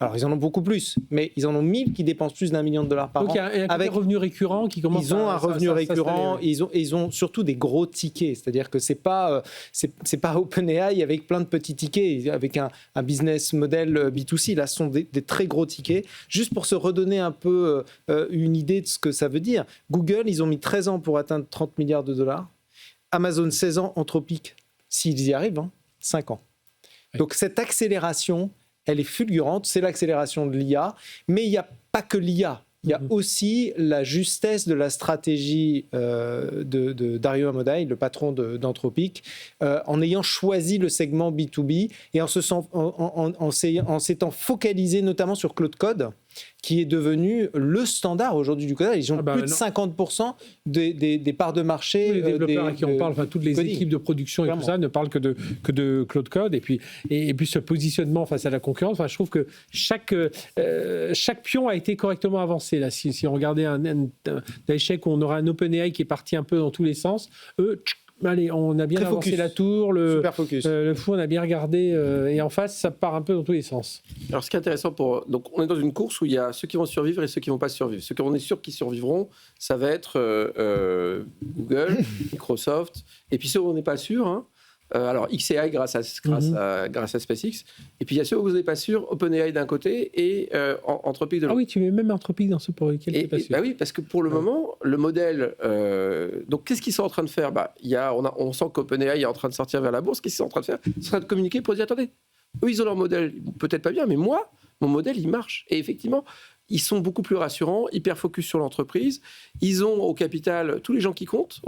Alors, ils en ont beaucoup plus, mais ils en ont 1000 qui dépensent plus d'1 million de dollars par an. Donc, il y a un revenu récurrent qui commence à... Ils ont un revenu récurrent, et ils ont surtout des gros tickets. C'est-à-dire que c'est pas OpenAI avec plein de petits tickets, avec un business model B2C. Là, ce sont des très gros tickets. Juste pour se redonner un peu une idée de ce que ça veut dire. Google, ils ont mis 13 ans pour atteindre 30 milliards de dollars. Amazon, 16 ans. Anthropic, s'ils y arrivent, 5 ans. Oui. Donc, cette accélération... elle est fulgurante, c'est l'accélération de l'IA, mais il n'y a pas que l'IA. il y a aussi la justesse de la stratégie de Dario Amodei, le patron d'Anthropic, en ayant choisi le segment B2B et en s'étant focalisé notamment sur Claude Code, qui est devenu le standard aujourd'hui du codage. Ils ont plus de 50% des parts de marché. Tous les développeurs à qui on parle, toutes les équipes de production et tout ça ne parlent que de Claude Code. Et puis ce positionnement face à la concurrence, je trouve que chaque pion a été correctement avancé. Là. Si on regardait un échec où on aurait un OpenAI qui est parti un peu dans tous les sens, allez, on a bien très avancé focus. La tour, le fou, on a bien regardé, et en face, ça part un peu dans tous les sens. Alors, ce qui est intéressant, donc, on est dans une course où il y a ceux qui vont survivre et ceux qui ne vont pas survivre. Ceux qu'on est sûr qu'ils survivront, ça va être Google, Microsoft, et puis ceux où on n'est pas sûr, hein, alors XAI grâce à SpaceX, et puis il y a ceux où vous n'êtes pas sûr, OpenAI d'un côté et Anthropic de l'autre. Ah oui, tu mets même Anthropic dans ce pour lequel tu n'es pas sûr. Bah oui, parce que pour le moment, le modèle... donc qu'est-ce qu'ils sont en train de faire ? On sent qu'OpenAI est en train de sortir vers la bourse. Qu'est-ce qu'ils sont en train de faire ? Ils sont en train de communiquer pour dire, attendez, eux ils ont leur modèle, peut-être pas bien, mais moi, mon modèle il marche. Et effectivement, ils sont beaucoup plus rassurants, hyper focus sur l'entreprise. Ils ont au capital tous les gens qui comptent.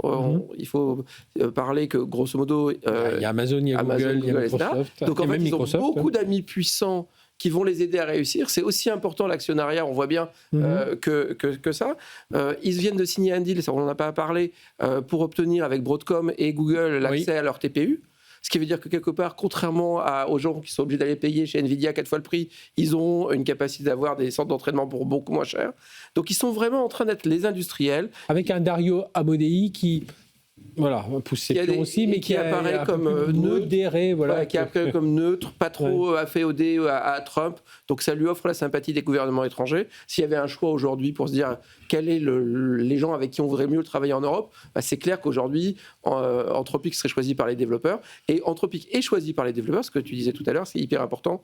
Il faut parler que, grosso modo... il y a Amazon, il y a Google, il y a Microsoft. Donc en fait, ils ont beaucoup d'amis d'amis puissants qui vont les aider à réussir. C'est aussi important l'actionnariat, on voit bien que ça. Ils viennent de signer un deal, ça on n'en a pas parlé, pour obtenir avec Broadcom et Google l'accès à leur TPU. Ce qui veut dire que quelque part, contrairement aux gens qui sont obligés d'aller payer chez Nvidia 4 fois le prix, ils ont une capacité d'avoir des centres d'entraînement pour beaucoup moins cher. Donc ils sont vraiment en train d'être les industriels. Avec un Dario Amodei qui... pousse ses pions aussi, mais qui apparaît comme modéré. Qui apparaît comme neutre, pas trop afféodé à Trump. Donc ça lui offre la sympathie des gouvernements étrangers. S'il y avait un choix aujourd'hui pour se dire quels est les gens avec qui on voudrait mieux travailler en Europe, c'est clair qu'aujourd'hui, Anthropic serait choisi par les développeurs. Et Anthropic est choisi par les développeurs, ce que tu disais tout à l'heure, c'est hyper important.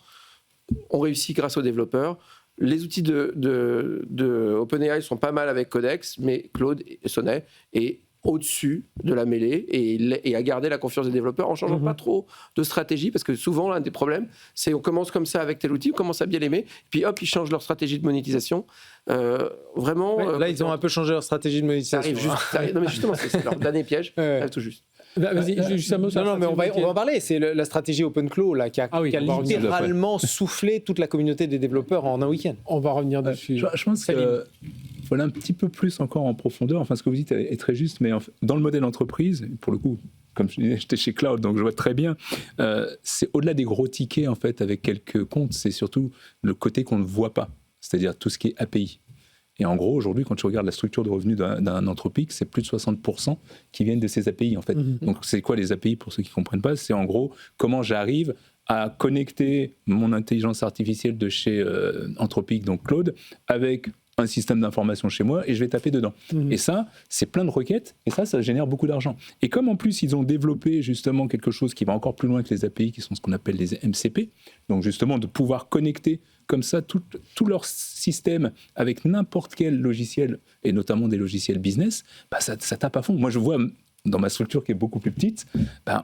On réussit grâce aux développeurs. Les outils de OpenAI sont pas mal avec Codex, mais Claude Sonnet est au-dessus de la mêlée et à garder la confiance des développeurs en changeant pas trop de stratégie, parce que souvent l'un des problèmes c'est on commence comme ça avec tel outil, on commence à bien l'aimer, puis hop ils changent leur stratégie de monétisation. Vraiment là ils ont un peu changé leur stratégie de monétisation. Non mais justement c'est leur dernier piège, ça arrive tout juste. Vas-y, juste un mot. Non, mais on va en parler. C'est la stratégie OpenClaw là, qui a littéralement soufflé toute la communauté des développeurs en un week-end. On va revenir dessus. Je pense qu'il faut aller un petit peu plus encore en profondeur. Enfin, ce que vous dites est très juste, mais dans le modèle entreprise, pour le coup, comme je disais, j'étais chez Cloud, donc je vois très bien, c'est au-delà des gros tickets, en fait, avec quelques comptes, c'est surtout le côté qu'on ne voit pas, c'est-à-dire tout ce qui est API. Et en gros, aujourd'hui, quand tu regardes la structure de revenus d'un Anthropic, c'est plus de 60% qui viennent de ces API, en fait. Donc, c'est quoi les API, pour ceux qui ne comprennent pas ? C'est en gros, comment j'arrive à connecter mon intelligence artificielle de chez Anthropic, donc Claude, avec un système d'information chez moi et je vais taper dedans. Et ça, c'est plein de requêtes et ça génère beaucoup d'argent. Et comme en plus, ils ont développé justement quelque chose qui va encore plus loin que les API, qui sont ce qu'on appelle les MCP, donc justement de pouvoir connecter comme ça tout leur système avec n'importe quel logiciel, et notamment des logiciels business, ça tape à fond. Moi, je vois... Dans ma structure qui est beaucoup plus petite,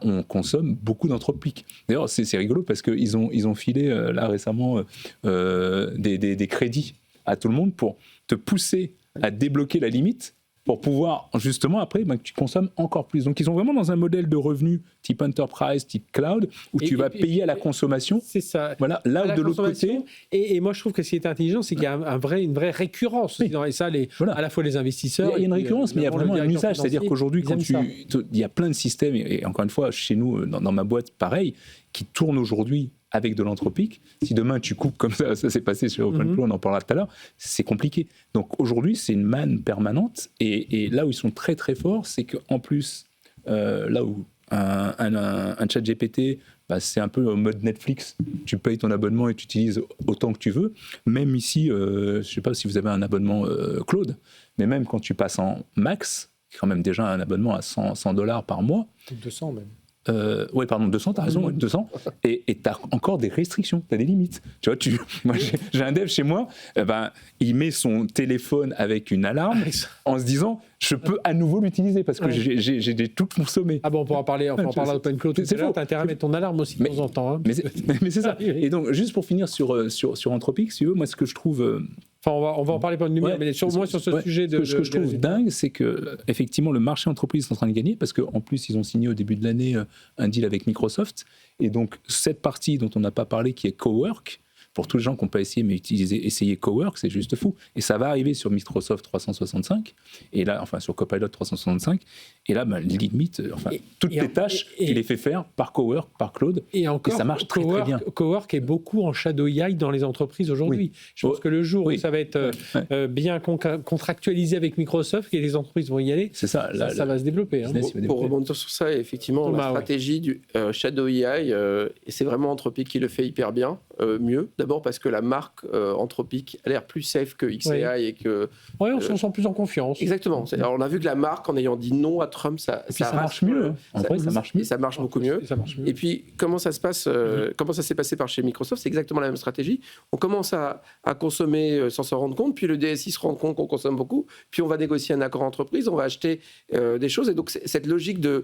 on consomme beaucoup d'Anthropic. D'ailleurs, c'est rigolo parce qu'ils ont filé là récemment des crédits à tout le monde pour te pousser à débloquer la limite pour pouvoir justement après que tu consommes encore plus. Donc ils sont vraiment dans un modèle de revenu type enterprise, type cloud, où tu vas payer à la consommation. C'est ça. Voilà, là où de l'autre côté. Et moi je trouve que ce qui est intelligent, c'est qu'il y a une vraie récurrence. Oui. Et ça, à la fois les investisseurs. Il y a une récurrence, mais il y a vraiment un usage. C'est-à-dire qu'aujourd'hui, il y a plein de systèmes, et encore une fois, chez nous, dans ma boîte, pareil, qui tournent aujourd'hui avec de l'Anthropic. Si demain tu coupes comme ça s'est passé sur OpenClaw, on en parlera tout à l'heure, c'est compliqué. Donc aujourd'hui, c'est une manne permanente. Et là où ils sont très très forts, c'est qu'en plus, là où un chat GPT, c'est un peu au mode Netflix. Tu payes ton abonnement et tu utilises autant que tu veux. Même ici, je ne sais pas si vous avez un abonnement Claude, mais même quand tu passes en max, qui est quand même déjà un abonnement à $100 par mois. 200 même. 200, t'as raison, 200. Et t'as encore des restrictions, t'as des limites. Tu vois, moi j'ai un dev chez moi, il met son téléphone avec une alarme en se disant, je peux à nouveau l'utiliser parce que j'ai tout consommé. Ah bon, on pourra parler d'OpenClaw tout à l'heure. T'as intérêt à mettre ton alarme aussi de temps en temps. Hein, mais c'est ça. Et donc, juste pour finir sur Anthropic, si tu veux, moi ce que je trouve Enfin, on va en parler pendant une demi-heure, mais sur ce sujet de... Ce que je trouve dingue, c'est que effectivement le marché entreprise est en train de gagner, parce qu'en plus, ils ont signé au début de l'année un deal avec Microsoft. Et donc, cette partie dont on n'a pas parlé, qui est Cowork, pour tous les gens qui n'ont pas essayé, mais essayer Cowork, c'est juste fou. Et ça va arriver sur Microsoft 365, et là, enfin sur Copilot 365, et là, limite, toutes les tâches, il les fait faire par Cowork, par Claude, et ça marche très bien. Cowork est beaucoup en shadow AI dans les entreprises aujourd'hui. Je pense que le jour où ça va être bien contractualisé avec Microsoft, et les entreprises vont y aller, ça va se développer. Pour rebondir sur ça, effectivement, la stratégie du shadow AI, et c'est vraiment Anthropic qui le fait hyper bien, mieux. D'abord parce que la marque Anthropic a l'air plus safe que XAI et que... Oui, on se sent plus en confiance. Exactement. Alors, on a vu que la marque, en ayant dit non à Trump, ça marche mieux. En vrai, ça marche mieux. Ça marche beaucoup mieux. Et puis, comment ça se passe comment ça s'est passé par chez Microsoft? C'est exactement la même stratégie. On commence à consommer sans s'en rendre compte, puis le DSI se rend compte qu'on consomme beaucoup, puis on va négocier un accord entreprise, on va acheter des choses. Et donc, cette logique de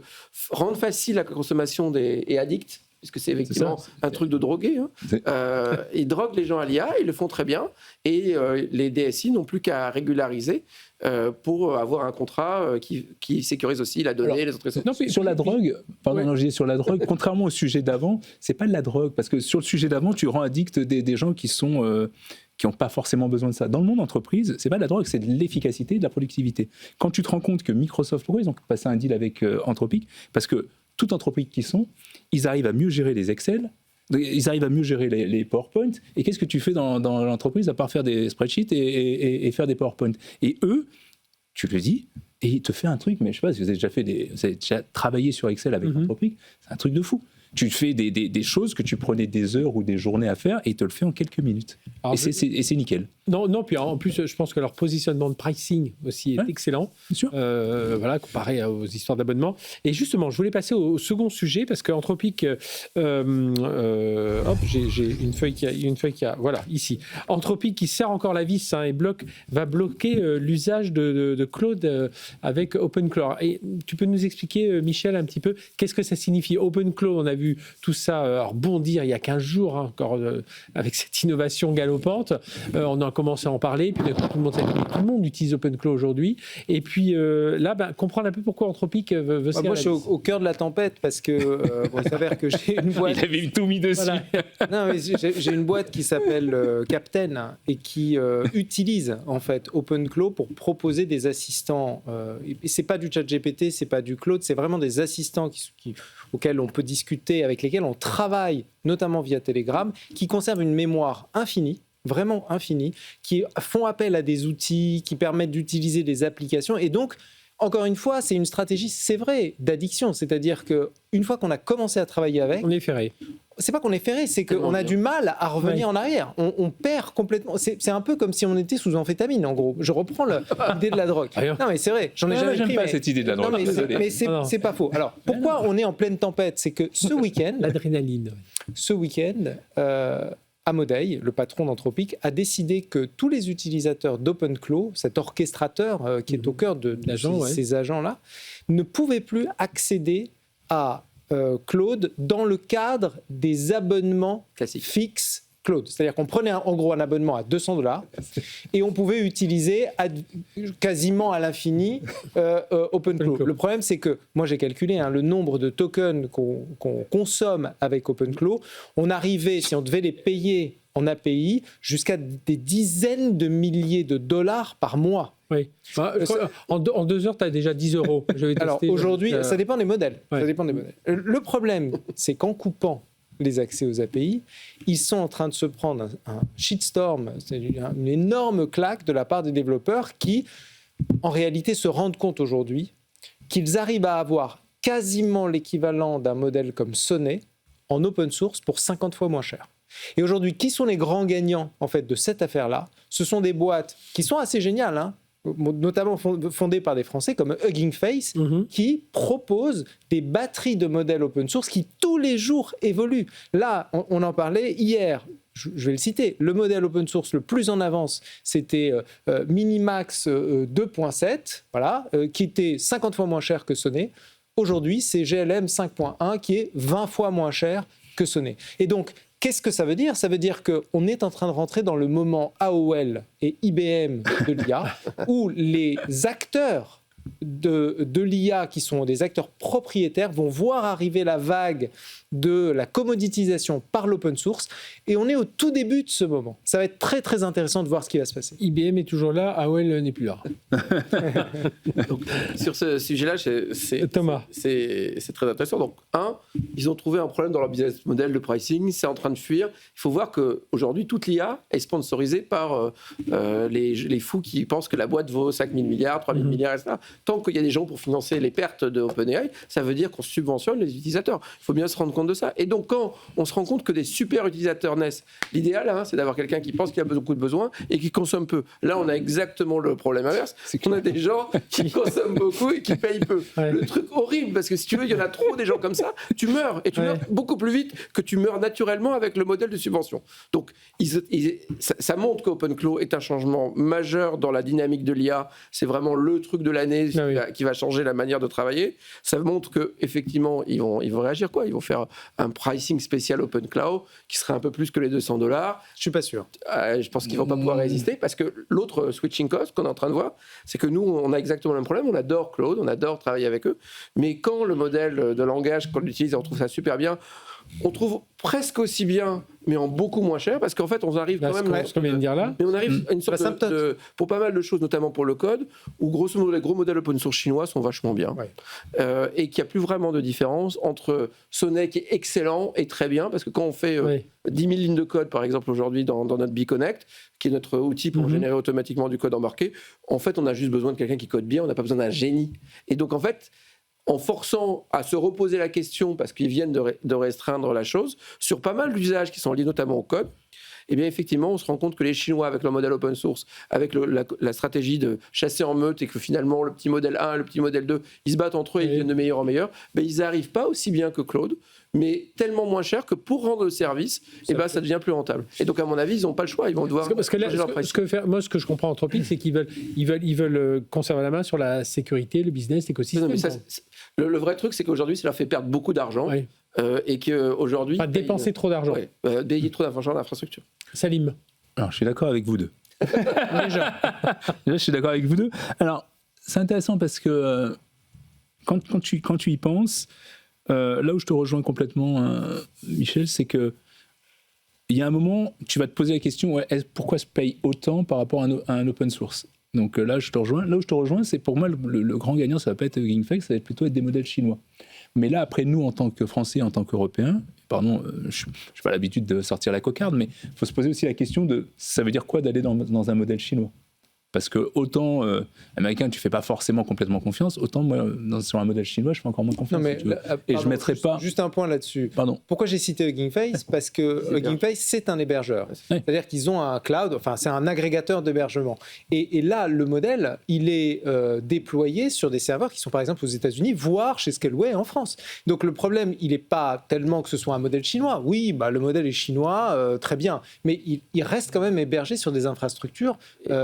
rendre facile la consommation et addicts, puisque c'est effectivement un truc de droguer. Ils droguent les gens à l'IA, ils le font très bien, et les DSI n'ont plus qu'à régulariser pour avoir un contrat qui sécurise aussi la donnée, les autres... Sur la drogue, sur la drogue, contrairement au sujet d'avant, c'est pas de la drogue, parce que sur le sujet d'avant, tu rends addict des gens qui sont... qui n'ont pas forcément besoin de ça. Dans le monde entreprise, c'est pas de la drogue, c'est de l'efficacité et de la productivité. Quand tu te rends compte que Microsoft, pourquoi ils ont passé un deal avec Anthropic? Parce que toute Anthropic qu'ils sont, ils arrivent à mieux gérer les Excel, ils arrivent à mieux gérer les PowerPoint. Et qu'est-ce que tu fais dans l'entreprise à part faire des spreadsheets et faire des PowerPoint? Et eux, tu le dis, et ils te font un truc, mais je sais pas si vous avez déjà travaillé sur Excel avec Anthropic, c'est un truc de fou. Tu fais des choses que tu prenais des heures ou des journées à faire et il te le fait en quelques minutes. Alors, et c'est nickel. Non, puis en plus, je pense que leur positionnement de pricing aussi est excellent. Bien sûr. Comparé aux histoires d'abonnement. Et justement, je voulais passer au second sujet parce qu'Anthropic, j'ai une feuille qui a, voilà, ici. Anthropic qui serre encore la vis et va bloquer l'usage de Claude avec OpenClaw. Et tu peux nous expliquer, Michel, un petit peu, qu'est-ce que ça signifie? OpenClaw, on a vu tout ça rebondir il y a 15 jours, encore avec cette innovation galopante. On a commencé à en parler, puis tout le monde utilise OpenClaw aujourd'hui. Et puis là, comprendre un peu pourquoi Anthropic veut serrer moi, je suis au cœur de la tempête parce que il s'avère que j'ai une boîte. Il avait tout mis dessus. Voilà. Non, mais j'ai une boîte qui s'appelle Captain et qui utilise en fait OpenClaw pour proposer des assistants. Et c'est pas du ChatGPT, c'est pas du Claude, c'est vraiment des assistants auxquels on peut discuter, avec lesquels on travaille, notamment via Telegram, qui conservent une mémoire infinie, vraiment infinie, qui font appel à des outils, qui permettent d'utiliser des applications. Et donc, encore une fois, c'est une stratégie, c'est vrai, d'addiction. C'est-à-dire qu'une fois qu'on a commencé à travailler avec... On est ferré. C'est pas qu'on est ferré, c'est qu'on a du mal à revenir en arrière. On perd complètement. C'est un peu comme si on était sous amphétamine, en gros. Je reprends l'idée de la drogue. Non, mais c'est vrai, j'en ai jamais j'aime pris. Pas cette idée de la drogue. Non, mais c'est pas faux. Alors, pourquoi on est en pleine tempête? C'est que ce week-end... L'adrénaline. Ce week-end... Amodei, le patron d'Anthropic, a décidé que tous les utilisateurs d'OpenClaw, cet orchestrateur qui est au cœur de ces agents-là, ne pouvaient plus accéder à Claude dans le cadre des abonnements fixes Claude. C'est-à-dire qu'on prenait en gros un abonnement à $200 et on pouvait utiliser quasiment à l'infini OpenClaw. Le problème, c'est que, moi j'ai calculé le nombre de tokens qu'on consomme avec OpenClaw. On arrivait, si on devait les payer en API, jusqu'à des dizaines de milliers de dollars par mois. Oui. En 2 heures, tu as déjà 10 €. Alors aujourd'hui, ça dépend des modèles. Ouais. Ça dépend des modèles. Le problème, c'est qu'en coupant les accès aux API, ils sont en train de se prendre un shitstorm, c'est une énorme claque de la part des développeurs qui, en réalité, se rendent compte aujourd'hui qu'ils arrivent à avoir quasiment l'équivalent d'un modèle comme Sonnet en open source pour 50 fois moins cher. Et aujourd'hui, qui sont les grands gagnants en fait, de cette affaire-là? Ce sont des boîtes qui sont assez géniales, notamment fondées par des Français comme Hugging Face, qui proposent des batteries de modèles open source qui tous les jours évoluent. Là, on en parlait hier, je vais le citer, le modèle open source le plus en avance, c'était Minimax 2.7, voilà, qui était 50 fois moins cher que Sonnet. Aujourd'hui, c'est GLM 5.1 qui est 20 fois moins cher que Sonnet. Et donc, qu'est-ce que ça veut dire ? Ça veut dire qu'on est en train de rentrer dans le moment AOL et IBM de l'IA, où les acteurs de l'IA, qui sont des acteurs propriétaires, vont voir arriver la vague de la commoditisation par l'open source, et on est au tout début de ce moment. Ça va être très très intéressant de voir ce qui va se passer. IBM est toujours là, AOL n'est plus là. Donc, sur ce sujet-là, Thomas, c'est très intéressant. Donc, ils ont trouvé un problème dans leur business model de pricing, c'est en train de fuir. Il faut voir qu'aujourd'hui, toute l'IA est sponsorisée par les fous qui pensent que la boîte vaut 5 000 milliards, 3 000 milliards, etc. Tant qu'il y a des gens pour financer les pertes de OpenAI, ça veut dire qu'on subventionne les utilisateurs. Il faut bien se rendre compte de ça. Et donc, quand on se rend compte que des super utilisateurs naissent, l'idéal, c'est d'avoir quelqu'un qui pense qu'il a beaucoup de besoins et qui consomme peu. Là, on a exactement le problème inverse. C'est qu'on a des gens qui consomment beaucoup et qui payent peu. Ouais. Le truc horrible, parce que si tu veux, il y en a trop des gens comme ça, tu meurs. Et tu meurs beaucoup plus vite que tu meurs naturellement avec le modèle de subvention. Donc, ça montre qu'OpenClaw est un changement majeur dans la dynamique de l'IA. C'est vraiment le truc de l'année qui va changer la manière de travailler. Ça montre qu'effectivement, ils vont réagir quoi ? Ils vont faire un pricing spécial OpenClaw qui serait un peu plus que les $200. Je suis pas sûr. Je pense qu'ils ne vont pas pouvoir résister parce que l'autre switching cost qu'on est en train de voir, c'est que nous, on a exactement le même problème. On adore Claude, on adore travailler avec eux. Mais quand le modèle de langage qu'on utilise, on trouve ça super bien, on trouve presque aussi bien, mais en beaucoup moins cher, parce qu'en fait, on arrive quand même... Ce qu'on vient de dire là. Mais on arrive à une sorte pour pas mal de choses, notamment pour le code, où grosso modo, les gros modèles open source chinois sont vachement bien. Ouais. Et qu'il n'y a plus vraiment de différence entre Sonnet qui est excellent et très bien, parce que quand on fait 10 000 lignes de code, par exemple, aujourd'hui, dans notre BeConnect, qui est notre outil pour générer automatiquement du code embarqué, en fait, on a juste besoin de quelqu'un qui code bien, on n'a pas besoin d'un génie. Et donc, en fait, en forçant à se reposer la question, parce qu'ils viennent de restreindre la chose, sur pas mal d'usages qui sont liés notamment au code, eh bien effectivement, on se rend compte que les Chinois, avec leur modèle open source, avec la stratégie de chasser en meute, et que finalement, le petit modèle 1 et le petit modèle 2, ils se battent entre eux et ils viennent de meilleur en meilleur, ben, ils n'arrivent pas aussi bien que Claude, mais tellement moins cher que pour rendre le service, ça devient plus rentable. Et donc, à mon avis, ils n'ont pas le choix, ils vont devoir changer leur prix. Moi, ce que je comprends Anthropic, c'est qu'ils veulent conserver la main sur la sécurité, le business, l'écosystème. Le vrai truc, c'est qu'aujourd'hui, ça leur fait perdre beaucoup d'argent. Oui. Et qu'aujourd'hui... Pas dépenser trop d'argent. Payer trop d'argent dans l'infrastructure. Salim. Alors, je suis d'accord avec vous deux. Déjà, je suis d'accord avec vous deux. Alors, c'est intéressant parce que quand tu y penses, là où je te rejoins complètement, Michel, c'est que il y a un moment, tu vas te poser la question, pourquoi se paye autant par rapport à un open source ? Donc là, je te rejoins. Là où je te rejoins, c'est pour moi, le grand gagnant, ça ne va pas être GameFAQ, ça va être des modèles chinois. Mais là, après, nous, en tant que Français, en tant qu'Européens, pardon, je n'ai pas l'habitude de sortir la cocarde, mais il faut se poser aussi la question de ça veut dire quoi d'aller dans un modèle chinois ? Parce que autant américain, tu ne fais pas forcément complètement confiance, autant moi, sur un modèle chinois, je fais encore moins confiance. Non, mais et je mettrai pas. Juste un point là-dessus. Pardon. Pourquoi j'ai cité Hugging Face ? Parce que Hugging Face, c'est un hébergeur. C'est-à-dire qu'ils ont un cloud, enfin, c'est un agrégateur d'hébergement. Et là, le modèle, il est déployé sur des serveurs qui sont par exemple aux États-Unis, voire chez Scaleway en France. Donc le problème, il n'est pas tellement que ce soit un modèle chinois. Oui, le modèle est chinois, très bien. Mais il reste quand même hébergé sur des infrastructures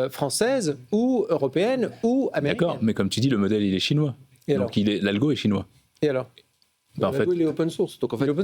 françaises ou européenne ou américaine. D'accord, mais comme tu dis, le modèle, il est chinois. Et donc, l'algo est chinois. Et alors ? L'algo, il est open source. Donc, en fait, le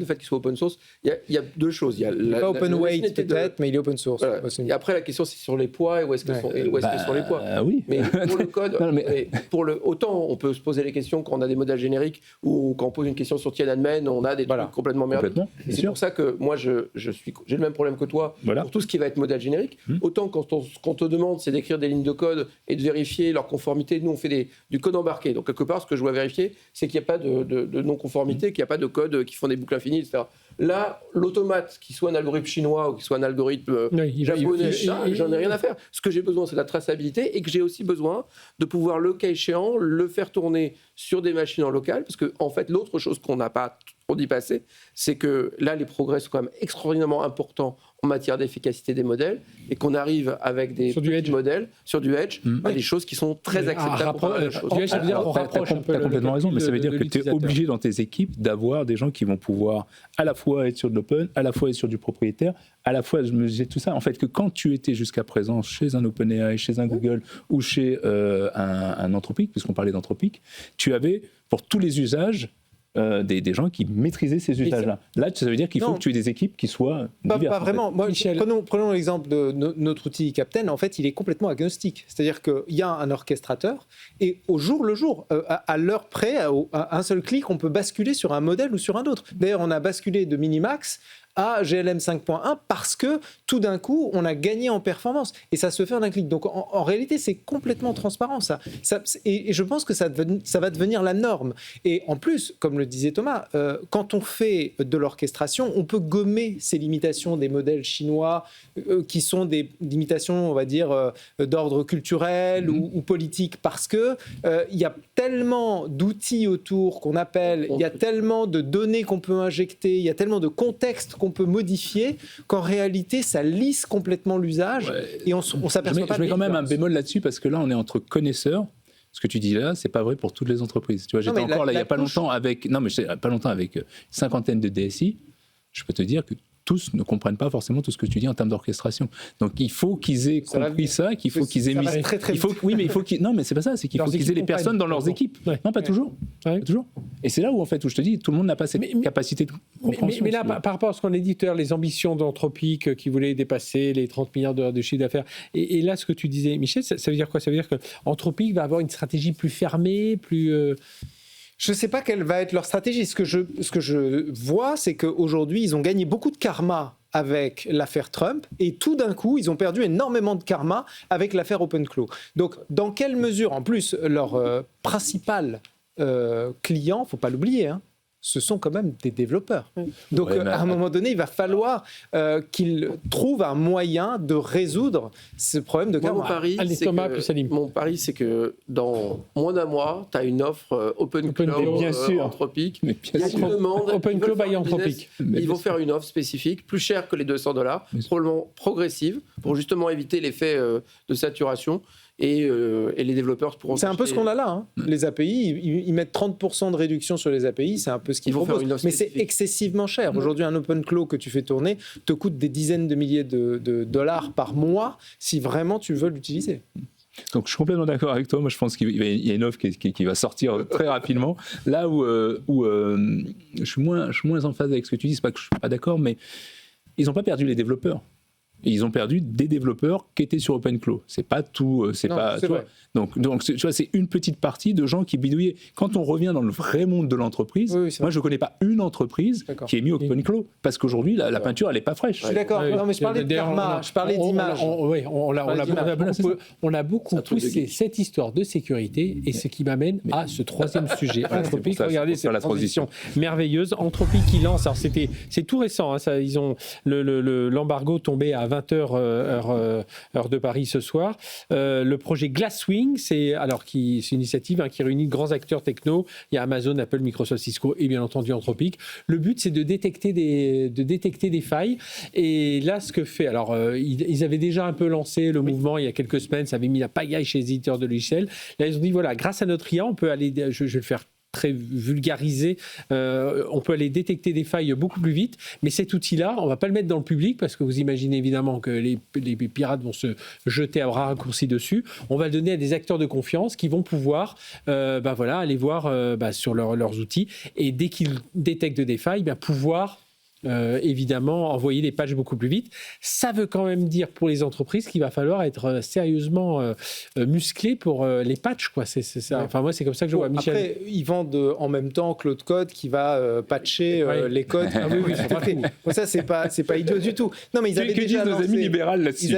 fait qu'il soit open source, il y a deux choses. Il n'est pas open weight peut-être, mais il est open source. Voilà. Et après, la question, c'est sur les poids et où est-ce que sont les poids. Oui. Mais pour le code, autant on peut se poser les questions quand on a des modèles génériques ou quand on pose une question sur Tiananmen, on a des trucs complètement merdiques. C'est pour ça que moi, j'ai le même problème que toi pour tout ce qui va être modèle générique. Autant quand on te demande, c'est d'écrire des lignes de code et de vérifier leur conformité. Nous, on fait du code embarqué. Donc, quelque part, ce que je dois vérifier, c'est qu'il n'y a pas de non-conformité, qu'il n'y a pas de code qui font des boucles infinies, etc. Là, l'automate, qu'il soit un algorithme chinois ou qu'il soit un algorithme japonais, j'en ai rien à faire. Ce que j'ai besoin, c'est de la traçabilité et que j'ai aussi besoin de pouvoir, le cas échéant, le faire tourner sur des machines en local. Parce que, en fait, l'autre chose qu'on n'a pas trop dit passer, c'est que là, les progrès sont quand même extraordinairement importants en matière d'efficacité des modèles et qu'on arrive avec des petits modèles sur du edge à des choses qui sont très acceptables. Tu as complètement raison, mais ça veut dire que tu es obligé dans tes équipes d'avoir des gens qui vont pouvoir à la fois être sur de l'open, à la fois être sur du propriétaire, à la fois, je me disais tout ça, en fait, que quand tu étais jusqu'à présent chez un OpenAI, chez un Google ou chez un Anthropic, puisqu'on parlait d'Anthropic, tu avais, pour tous les usages, des gens qui maîtrisaient ces usages-là. Là, ça veut dire qu'il faut que tu aies des équipes qui soient diverses. Pas vraiment. Moi, Michel. Prenons l'exemple de notre outil Captain. En fait, il est complètement agnostique. C'est-à-dire qu'il y a un orchestrateur et au jour le jour, à l'heure près, à un seul clic, on peut basculer sur un modèle ou sur un autre. D'ailleurs, on a basculé de Minimax à GLM 5.1 parce que tout d'un coup, on a gagné en performance. Et ça se fait en un clic. Donc en réalité, c'est complètement transparent ça. Et je pense que ça va devenir la norme. Et en plus, comme le disait Thomas, quand on fait de l'orchestration, on peut gommer ces limitations des modèles chinois qui sont des limitations, on va dire, d'ordre culturel ou politique, parce que il y a tellement d'outils autour qu'on appelle, il y a tellement de données qu'on peut injecter, il y a tellement de contextes qu'on peut modifier qu'en réalité, ça lisse complètement l'usage et on s'aperçoit pas. Je mets quand même un bémol là-dessus parce que là, on est entre connaisseurs. Ce que tu dis là, c'est pas vrai pour toutes les entreprises. Tu vois, j'étais encore là il y a pas longtemps avec une cinquantaine de DSI. Je peux te dire que tous ne comprennent pas forcément tout ce que tu dis en termes d'orchestration. Donc il faut qu'ils aient compris ça, qu'il faut qu'ils aient mis. Non, mais c'est pas ça, c'est qu'il faut qu'ils aient les personnes dans leurs équipes. Non, pas toujours. Pas toujours. Et c'est là où en fait où je te dis, tout le monde n'a pas cette capacité de compréhension. Mais là, par rapport à ce qu'on a dit tout à l'heure, les ambitions d'Anthropic qui voulaient dépasser les 30 milliards de chiffre d'affaires. Et là, ce que tu disais, Michel, ça veut dire quoi ? Ça veut dire qu'Anthropic va avoir une stratégie plus fermée, plus. Je ne sais pas quelle va être leur stratégie. Ce que je vois, c'est qu'aujourd'hui, ils ont gagné beaucoup de karma avec l'affaire Trump et tout d'un coup, ils ont perdu énormément de karma avec l'affaire OpenClaw. Donc, dans quelle mesure, en plus, leur principal client, il ne faut pas l'oublier, ce sont quand même des développeurs. Donc, à un moment donné, il va falloir qu'ils trouvent un moyen de résoudre ce problème de karma. Mon pari, c'est que dans moins d'un mois, tu as une offre OpenClaw, Anthropic. Il y a une demande. OpenClaw by Anthropic. Ils vont faire une offre spécifique, plus chère que les $200, probablement progressive, pour justement éviter l'effet de saturation. Et les développeurs pourront... C'est un peu ce qu'on a là. Les API, ils mettent 30% de réduction sur les API, c'est un peu ce qu'ils proposent. Mais c'est excessivement cher. Aujourd'hui, un OpenClaw que tu fais tourner te coûte des dizaines de milliers de dollars par mois si vraiment tu veux l'utiliser. Donc je suis complètement d'accord avec toi. Moi, je pense qu'il y a une offre qui va sortir très rapidement. Là où je suis moins en phase avec ce que tu dis, c'est pas que je suis pas d'accord, mais ils n'ont pas perdu les développeurs. Et ils ont perdu des développeurs qui étaient sur OpenClaw. C'est pas tout. Donc tu vois, c'est une petite partie de gens qui bidouillaient. Quand on revient dans le vrai monde de l'entreprise, moi je connais pas une entreprise qui ait mis OpenClaw parce qu'aujourd'hui la peinture elle est pas fraîche. Je suis d'accord. Non, mais je parlais de karma, je parlais d'image. On a beaucoup poussé cette histoire de sécurité et ce qui m'amène à ce troisième sujet. Anthropic, regardez cette transition merveilleuse. Anthropic qui lance. Alors c'est tout récent. Ils ont l'embargo tombé à 20h heure de Paris ce soir. Le projet Glasswing, c'est une initiative qui réunit de grands acteurs techno. Il y a Amazon, Apple, Microsoft, Cisco et bien entendu Anthropic. Le but, c'est de détecter des failles. Et là, ce que fait... Alors, ils avaient déjà un peu lancé le mouvement il y a quelques semaines. Ça avait mis la pagaille chez les éditeurs de logiciels. Là, ils ont dit, voilà, grâce à notre IA, on peut aller... Je vais le faire très vulgarisé, on peut aller détecter des failles beaucoup plus vite, mais cet outil-là, on ne va pas le mettre dans le public parce que vous imaginez évidemment que les pirates vont se jeter à bras raccourcis dessus. On va le donner à des acteurs de confiance qui vont pouvoir aller voir sur leurs outils et dès qu'ils détectent des failles, pouvoir évidemment envoyer des patchs beaucoup plus vite. Ça veut quand même dire pour les entreprises qu'il va falloir être sérieusement musclé pour les patchs, quoi. C'est ça. Enfin, moi, c'est comme ça que je vois. Michel. Après, ils vendent en même temps Claude Code qui va patcher les codes. Ça, c'est pas idiot du tout. Non, mais ils avaient déjà lancé, nos amis libérales là-dessus.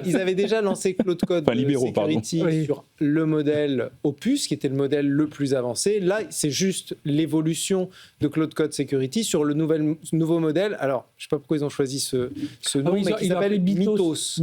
Ils avaient déjà lancé Claude Code Security sur le modèle Opus, qui était le modèle le plus avancé. Là, c'est juste l'évolution de Claude Code Security sur le nouveau modèle. Alors, je ne sais pas pourquoi ils ont choisi ce nom, mais qui s'appelle Mythos,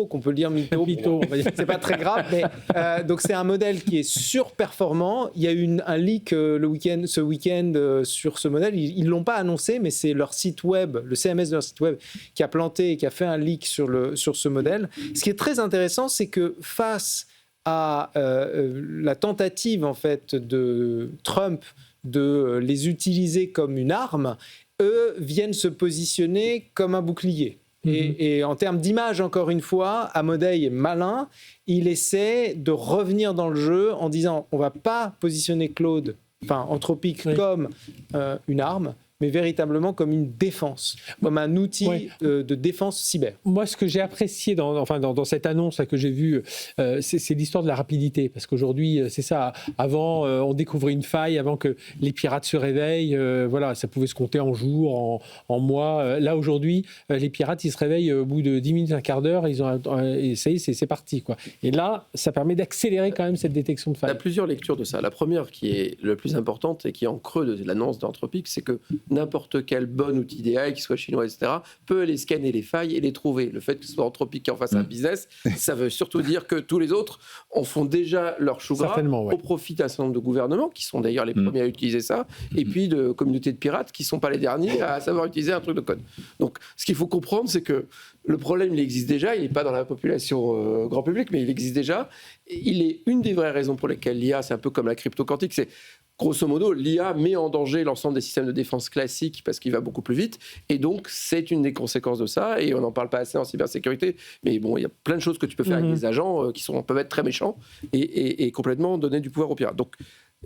qu'on peut lire Mytho. C'est pas très grave, mais donc c'est un modèle qui est surperformant. Il y a eu un leak ce week-end sur ce modèle. Ils l'ont pas annoncé, mais c'est leur site web, le CMS de leur site web, qui a planté et qui a fait un leak sur ce modèle. Ce qui est très intéressant, c'est que face à la tentative en fait de Trump de les utiliser comme une arme, eux viennent se positionner comme un bouclier. Et en termes d'image, encore une fois, Amodei est malin. Il essaie de revenir dans le jeu en disant on ne va pas positionner Claude Anthropic comme une arme, mais véritablement comme une défense, comme un outil de défense cyber. Moi, ce que j'ai apprécié dans cette annonce là, que j'ai vue, c'est l'histoire de la rapidité. Parce qu'aujourd'hui, c'est ça. Avant, on découvrait une faille, avant que les pirates se réveillent. Voilà, ça pouvait se compter en jours, en mois. Là, aujourd'hui, les pirates, ils se réveillent au bout de 10 minutes, un quart d'heure, et ça y est, c'est parti, quoi. Et là, ça permet d'accélérer quand même cette détection de faille. Il y a plusieurs lectures de ça. La première, qui est la plus importante et qui est en creux de l'annonce d'Anthropic, c'est que n'importe quel bon outil d'AI, qu'il soit chinois, etc., peut aller scanner les failles et les trouver. Le fait que ce soit Anthropic qui en fasse un business, ça veut surtout dire que tous les autres en font déjà leur chou gras au profit d'un certain nombre de gouvernements, qui sont d'ailleurs les premiers à utiliser ça, et puis de communautés de pirates qui ne sont pas les derniers à savoir utiliser un truc de code. Donc, ce qu'il faut comprendre, c'est que le problème, il existe déjà, il n'est pas dans la population grand public, mais il existe déjà. Et il est une des vraies raisons pour lesquelles l'IA, c'est un peu comme la crypto quantique, c'est grosso modo, l'IA met en danger l'ensemble des systèmes de défense classiques parce qu'il va beaucoup plus vite. Et donc, c'est une des conséquences de ça. Et on n'en parle pas assez en cybersécurité. Mais bon, il y a plein de choses que tu peux faire avec des agents qui peuvent être très méchants et complètement donner du pouvoir aux pirates. Donc,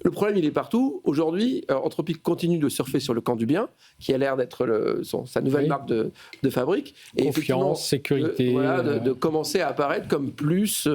le problème, il est partout. Aujourd'hui, Anthropic continue de surfer sur le camp du bien, qui a l'air d'être sa nouvelle marque de fabrique. Et confiance, sécurité. De commencer à apparaître comme plus...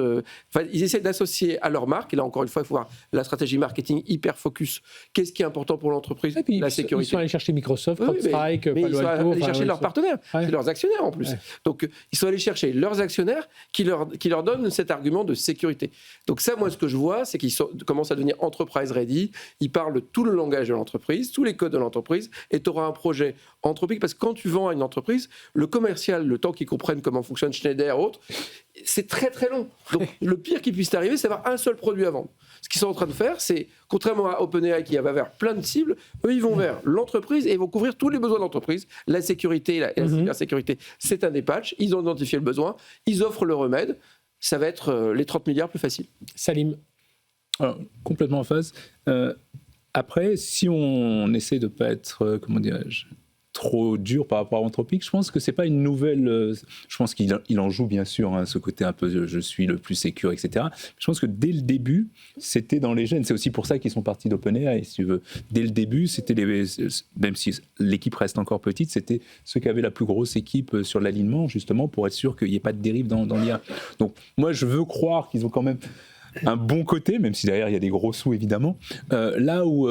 ils essaient d'associer à leur marque, et là encore une fois, il faut voir la stratégie marketing hyper focus. Qu'est-ce qui est important pour l'entreprise ? La sécurité. Ils sont allés chercher Microsoft, CrowdStrike, Palo Alto. Ils sont allés chercher leurs partenaires, c'est leurs actionnaires en plus. Donc, ils sont allés chercher leurs actionnaires qui leur donnent cet argument de sécurité. Donc ça, moi, ce que je vois, c'est qu'ils commencent à devenir enterprise ready, ils parlent tout le langage de l'entreprise, tous les codes de l'entreprise, et tu auras un projet Anthropic, parce que quand tu vends à une entreprise, le commercial, le temps qu'ils comprennent comment fonctionne Schneider ou autre, c'est très très long. Donc le pire qui puisse t'arriver, c'est d'avoir un seul produit à vendre. Ce qu'ils sont en train de faire, c'est, contrairement à OpenAI qui va vers plein de cibles, eux ils vont vers l'entreprise et ils vont couvrir tous les besoins de l'entreprise. La sécurité et la cybersécurité, c'est un des patchs, ils ont identifié le besoin, ils offrent le remède, ça va être les 30 milliards plus facile. Salim. Alors, complètement en phase. Après, si on essaie de ne pas être, trop dur par rapport à Anthropic, je pense que c'est pas une nouvelle... je pense qu'il en joue bien sûr, hein, ce côté un peu je suis le plus sécure, etc. Je pense que dès le début, c'était dans les gènes. C'est aussi pour ça qu'ils sont partis d'OpenAI, si tu veux. Dès le début, c'était même si l'équipe reste encore petite, c'était ceux qui avaient la plus grosse équipe sur l'alignement, justement, pour être sûr qu'il n'y ait pas de dérive dans l'IA. Donc moi, je veux croire qu'ils ont quand même un bon côté, même si derrière il y a des gros sous évidemment. Là où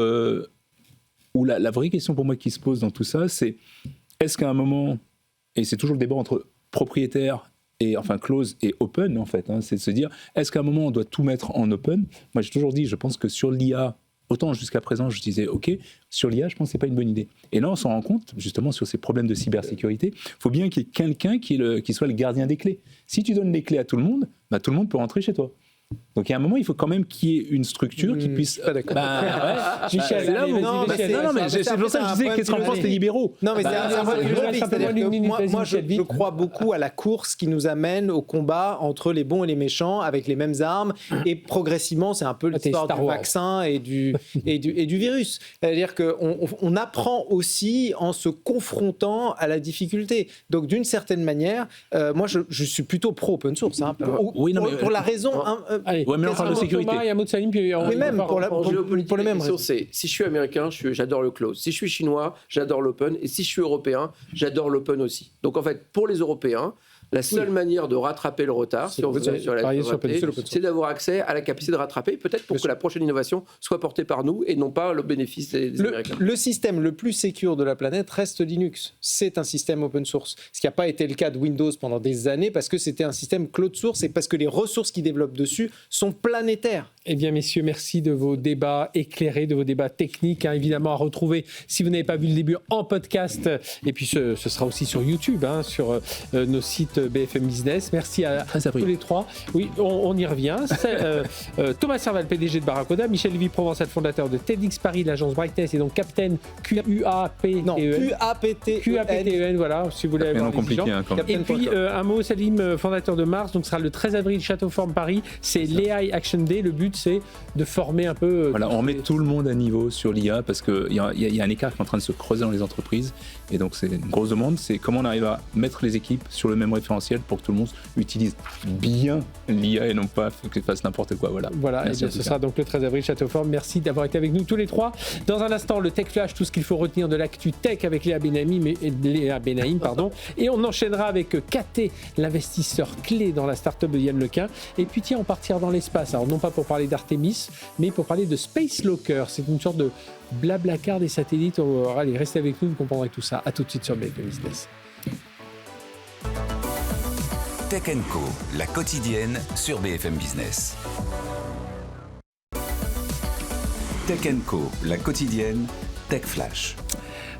la vraie question pour moi qui se pose dans tout ça, c'est est-ce qu'à un moment, et c'est toujours le débat entre propriétaire et close et open en fait, hein, c'est de se dire est-ce qu'à un moment on doit tout mettre en open ? Moi j'ai toujours dit, je pense que sur l'IA, autant jusqu'à présent je disais ok, sur l'IA je pense que c'est pas une bonne idée. Et là on s'en rend compte justement sur ces problèmes de cybersécurité, il faut bien qu'il y ait quelqu'un qui soit le gardien des clés. Si tu donnes les clés à tout le monde, tout le monde peut rentrer chez toi. Donc, il y a un moment, il faut quand même qu'il y ait une structure qui puisse. Pas d'accord. Michel, c'est là où. C'est pour ça que je disais qu'est-ce qu'en pensent les libéraux. Non, mais c'est un point philosophique. C'est-à-dire que moi, je crois beaucoup à la course qui nous amène au combat entre les bons et les méchants avec les mêmes armes. Et progressivement, c'est un peu l'histoire du vaccin et du virus. C'est-à-dire qu'on apprend aussi en se confrontant à la difficulté. Donc, d'une certaine manière, moi, je suis plutôt pro-open source. Pour la raison. Allez, ouais, mais on parle de sécurité. Il y a un mot de Salim, puis mais même pour les mêmes raisons. Si je suis américain, j'adore le close. Si je suis chinois, j'adore l'open. Et si je suis européen, j'adore l'open aussi. Donc en fait, pour les Européens, la seule manière de rattraper le retard, si on veut sur la c'est d'avoir accès à la capacité de rattraper, peut-être pour que la prochaine innovation soit portée par nous et non pas le bénéfice des Américains. Le système le plus sécure de la planète reste Linux. C'est un système open source. Ce qui n'a pas été le cas de Windows pendant des années parce que c'était un système cloud source et parce que les ressources qu'ils développent dessus sont planétaires. Eh bien, messieurs, merci de vos débats éclairés, de vos débats techniques, évidemment à retrouver, si vous n'avez pas vu le début, en podcast. Et puis, ce sera aussi sur YouTube, sur nos sites BFM Business. Merci à tous les trois. Oui, on y revient. Thomas Serval, PDG de Barracuda, Michel Lévy-Provençal, fondateur de TEDx Paris, l'agence Brightness, et donc Captain QAPTEN, voilà, si vous voulez avoir compliqué, et puis, un mot, Salim, fondateur de Mars, donc ce sera le 13 avril, Château-Forme, Paris. C'est l'AI Action Day. Le but, c'est de former un peu... Voilà, on met tout le monde à niveau sur l'IA parce qu'il y a un écart qui est en train de se creuser dans les entreprises. Et donc, c'est une grosse demande. C'est comment on arrive à mettre les équipes sur le même référentiel pour que tout le monde utilise bien l'IA et non pas qu'il fasse n'importe quoi. Voilà, et bien ce sera donc le 13 avril, Châteaufort. Merci d'avoir été avec nous tous les trois. Dans un instant, le Tech Flash, tout ce qu'il faut retenir de l'actu tech avec Léa Benaïm, et on enchaînera avec KT, l'investisseur clé dans la start-up de Yann Lequin. Et puis tiens, on partira dans l'espace. Alors non pas pour parler d'Artemis, mais pour parler de Space Locker. C'est une sorte de blablacar des satellites. Allez, restez avec nous, vous comprendrez tout ça. À tout de suite sur BFM Business. Tech & Co, la quotidienne sur BFM Business. Tech & Co, la quotidienne, Tech Flash.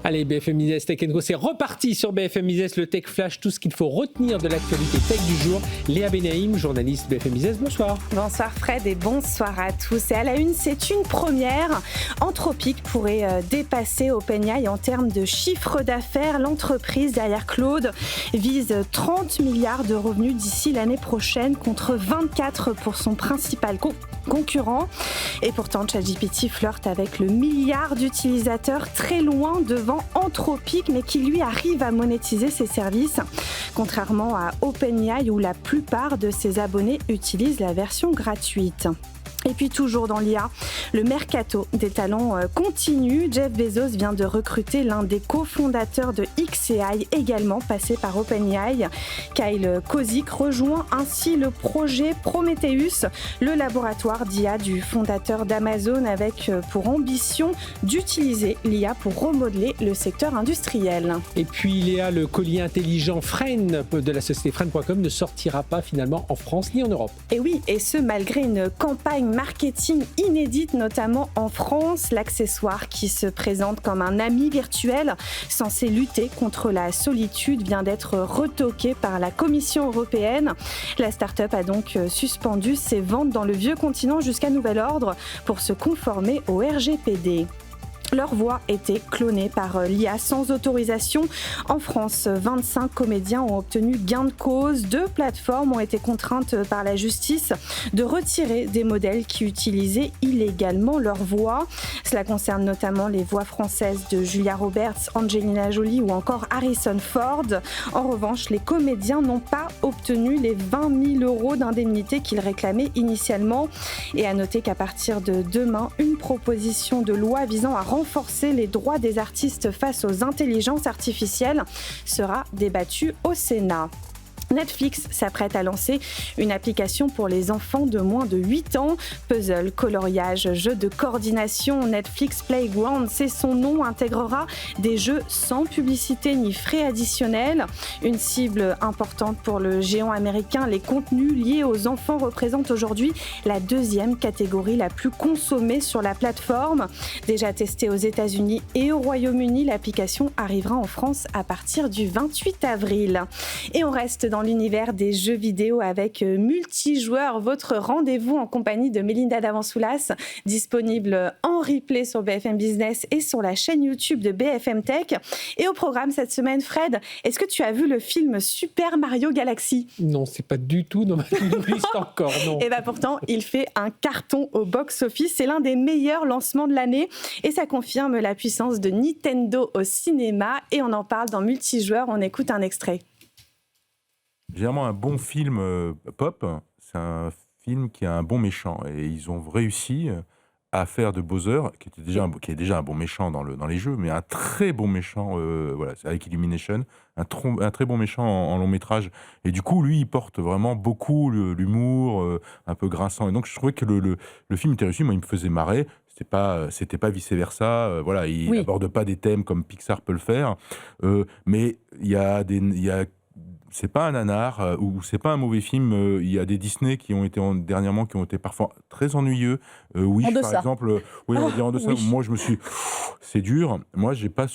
Allez, BFM Business Tech & Co, c'est reparti sur BFM Business, le Tech Flash, tout ce qu'il faut retenir de l'actualité tech du jour. Léa Benaïm, journaliste BFM Business, bonsoir. Bonsoir Fred et bonsoir à tous. Et à la une, c'est une première. Anthropic pourrait dépasser OpenAI en termes de chiffre d'affaires. L'entreprise derrière Claude vise 30 milliards de revenus d'ici l'année prochaine contre 24 pour son principal concurrent. Et pourtant, ChatGPT flirte avec le milliard d'utilisateurs, très loin devant Anthropic, mais qui lui arrive à monétiser ses services, contrairement à OpenAI où la plupart de ses abonnés utilisent la version gratuite. Et puis toujours dans l'IA, le mercato des talents continue. Jeff Bezos vient de recruter l'un des cofondateurs de xAI, également passé par OpenAI. Kyle Kozik rejoint ainsi le projet Prometheus, le laboratoire d'IA du fondateur d'Amazon, avec pour ambition d'utiliser l'IA pour remodeler le secteur industriel. Et puis Léa, le collier intelligent Friend de la société Friend.com ne sortira pas finalement en France ni en Europe. Et oui, et ce malgré une campagne marketing inédite, notamment en France. L'accessoire qui se présente comme un ami virtuel censé lutter contre la solitude vient d'être retoqué par la Commission européenne. La start-up a donc suspendu ses ventes dans le vieux continent jusqu'à nouvel ordre pour se conformer au RGPD. Leur voix était clonée par l'IA sans autorisation. En France, 25 comédiens ont obtenu gain de cause. 2 plateformes ont été contraintes par la justice de retirer des modèles qui utilisaient illégalement leur voix. Cela concerne notamment les voix françaises de Julia Roberts, Angelina Jolie ou encore Harrison Ford. En revanche, les comédiens n'ont pas obtenu les 20 000 € d'indemnité qu'ils réclamaient initialement. Et à noter qu'à partir de demain, une proposition de loi visant à renforcer les droits des artistes face aux intelligences artificielles sera débattue au Sénat. Netflix s'apprête à lancer une application pour les enfants de moins de 8 ans. Puzzle, coloriage, jeux de coordination, Netflix Playground, c'est son nom, intégrera des jeux sans publicité ni frais additionnels. Une cible importante pour le géant américain, les contenus liés aux enfants représentent aujourd'hui la 2e catégorie la plus consommée sur la plateforme. Déjà testée aux États-Unis et au Royaume-Uni, l'application arrivera en France à partir du 28 avril. Et on reste dans l'univers des jeux vidéo avec Multijoueur, votre rendez-vous en compagnie de Mélinda Davansoulas, disponible en replay sur BFM Business et sur la chaîne YouTube de BFM Tech. Et au programme cette semaine, Fred, est-ce que tu as vu le film Super Mario Galaxy ? Non, c'est pas du tout dans ma to-do list encore, non. Et bien pourtant, il fait un carton au box-office. C'est l'un des meilleurs lancements de l'année et ça confirme la puissance de Nintendo au cinéma. Et on en parle dans Multijoueur. On écoute un extrait. Généralement, un bon film pop, c'est un film qui a un bon méchant. Et ils ont réussi à faire de Bowser, qui est déjà un bon méchant dans les jeux, mais un très bon méchant, voilà, c'est avec Illumination, un très bon méchant en long métrage. Et du coup, lui, il porte vraiment beaucoup l'humour, un peu grinçant. Et donc, je trouvais que le film était réussi. Moi, il me faisait marrer. C'était pas vice-versa. Voilà, il n'aborde pas des thèmes comme Pixar peut le faire. Mais c'est pas un nanar ou c'est pas un mauvais film. Il y a des Disney qui ont été dernièrement qui ont été parfois très ennuyeux. Par exemple. On va dire en deçà. Oui. Moi, je me suis. C'est dur. Moi, j'ai pas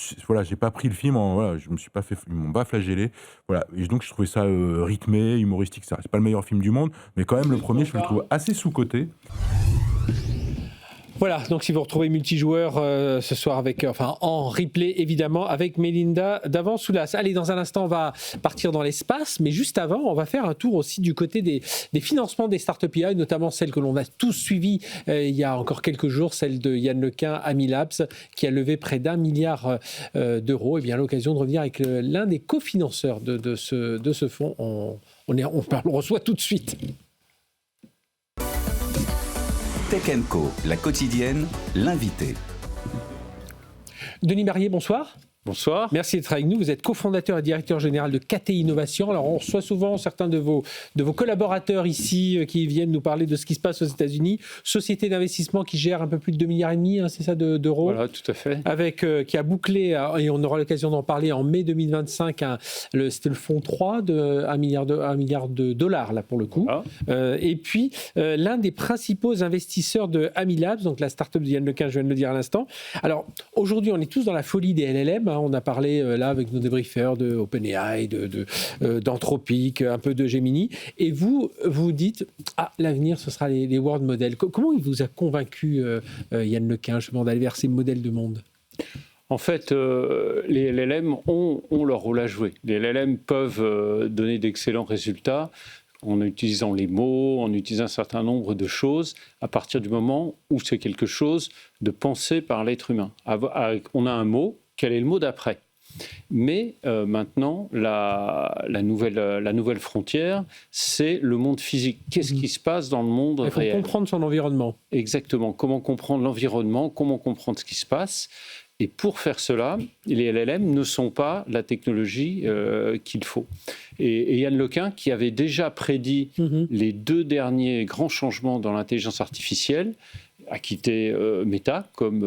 pris le film. Je me suis pas fait. Ils m'ont pas flagellé. Voilà. Et donc, je trouvais ça rythmé, humoristique. Ça, c'est pas le meilleur film du monde, mais quand même le premier, je le trouve assez sous-coté. Voilà, donc si vous retrouvez multijoueur ce soir en replay évidemment avec Mélinda Davan-Soulas. Allez, dans un instant on va partir dans l'espace, mais juste avant on va faire un tour aussi du côté des financements des startups IA, notamment celle que l'on a tous suivie il y a encore quelques jours, celle de Yann Lequin, Amilabs, qui a levé près d'1 milliard d'euros. Et bien à l'occasion de revenir avec l'un des cofinanceurs de ce fonds, on le reçoit tout de suite. Tech & Co, la quotidienne, l'invité. Denis Barrier, bonsoir. Bonsoir. Merci d'être avec nous. Vous êtes cofondateur et directeur général de KT Innovation. Alors, on reçoit souvent certains de vos collaborateurs ici qui viennent nous parler de ce qui se passe aux États-Unis. Société d'investissement qui gère un peu plus de 2,5 milliards, c'est ça, d'euros. Voilà, tout à fait. Qui a bouclé, et on aura l'occasion d'en parler en mai 2025, c'était le fonds 3 de 1 milliard de dollars, là, pour le coup. Ah. Et puis, l'un des principaux investisseurs de Amilabs, donc la start-up de Yann Lequin, je viens de le dire à l'instant. Alors, aujourd'hui, on est tous dans la folie des LLM. On a parlé là avec nos débriefers de OpenAI, d'Anthropic, un peu de Gemini. Et vous dites, l'avenir, ce sera les world models. Comment il vous a convaincu, Yann Lequin, justement, d'aller vers ces modèles de monde ? En fait, les LLM ont leur rôle à jouer. Les LLM peuvent donner d'excellents résultats en utilisant les mots, en utilisant un certain nombre de choses, à partir du moment où c'est quelque chose de pensé par l'être humain. On a un mot. Quel est le mot d'après ? Mais maintenant, la nouvelle frontière, c'est le monde physique. Qu'est-ce qui se passe dans le monde réel ? Il faut comprendre son environnement. Exactement. Comment comprendre l'environnement ? Comment comprendre ce qui se passe ? Et pour faire cela, les LLM ne sont pas la technologie qu'il faut. Et Yann Lequin, qui avait déjà prédit les 2 derniers grands changements dans l'intelligence artificielle, a quitté Meta, comme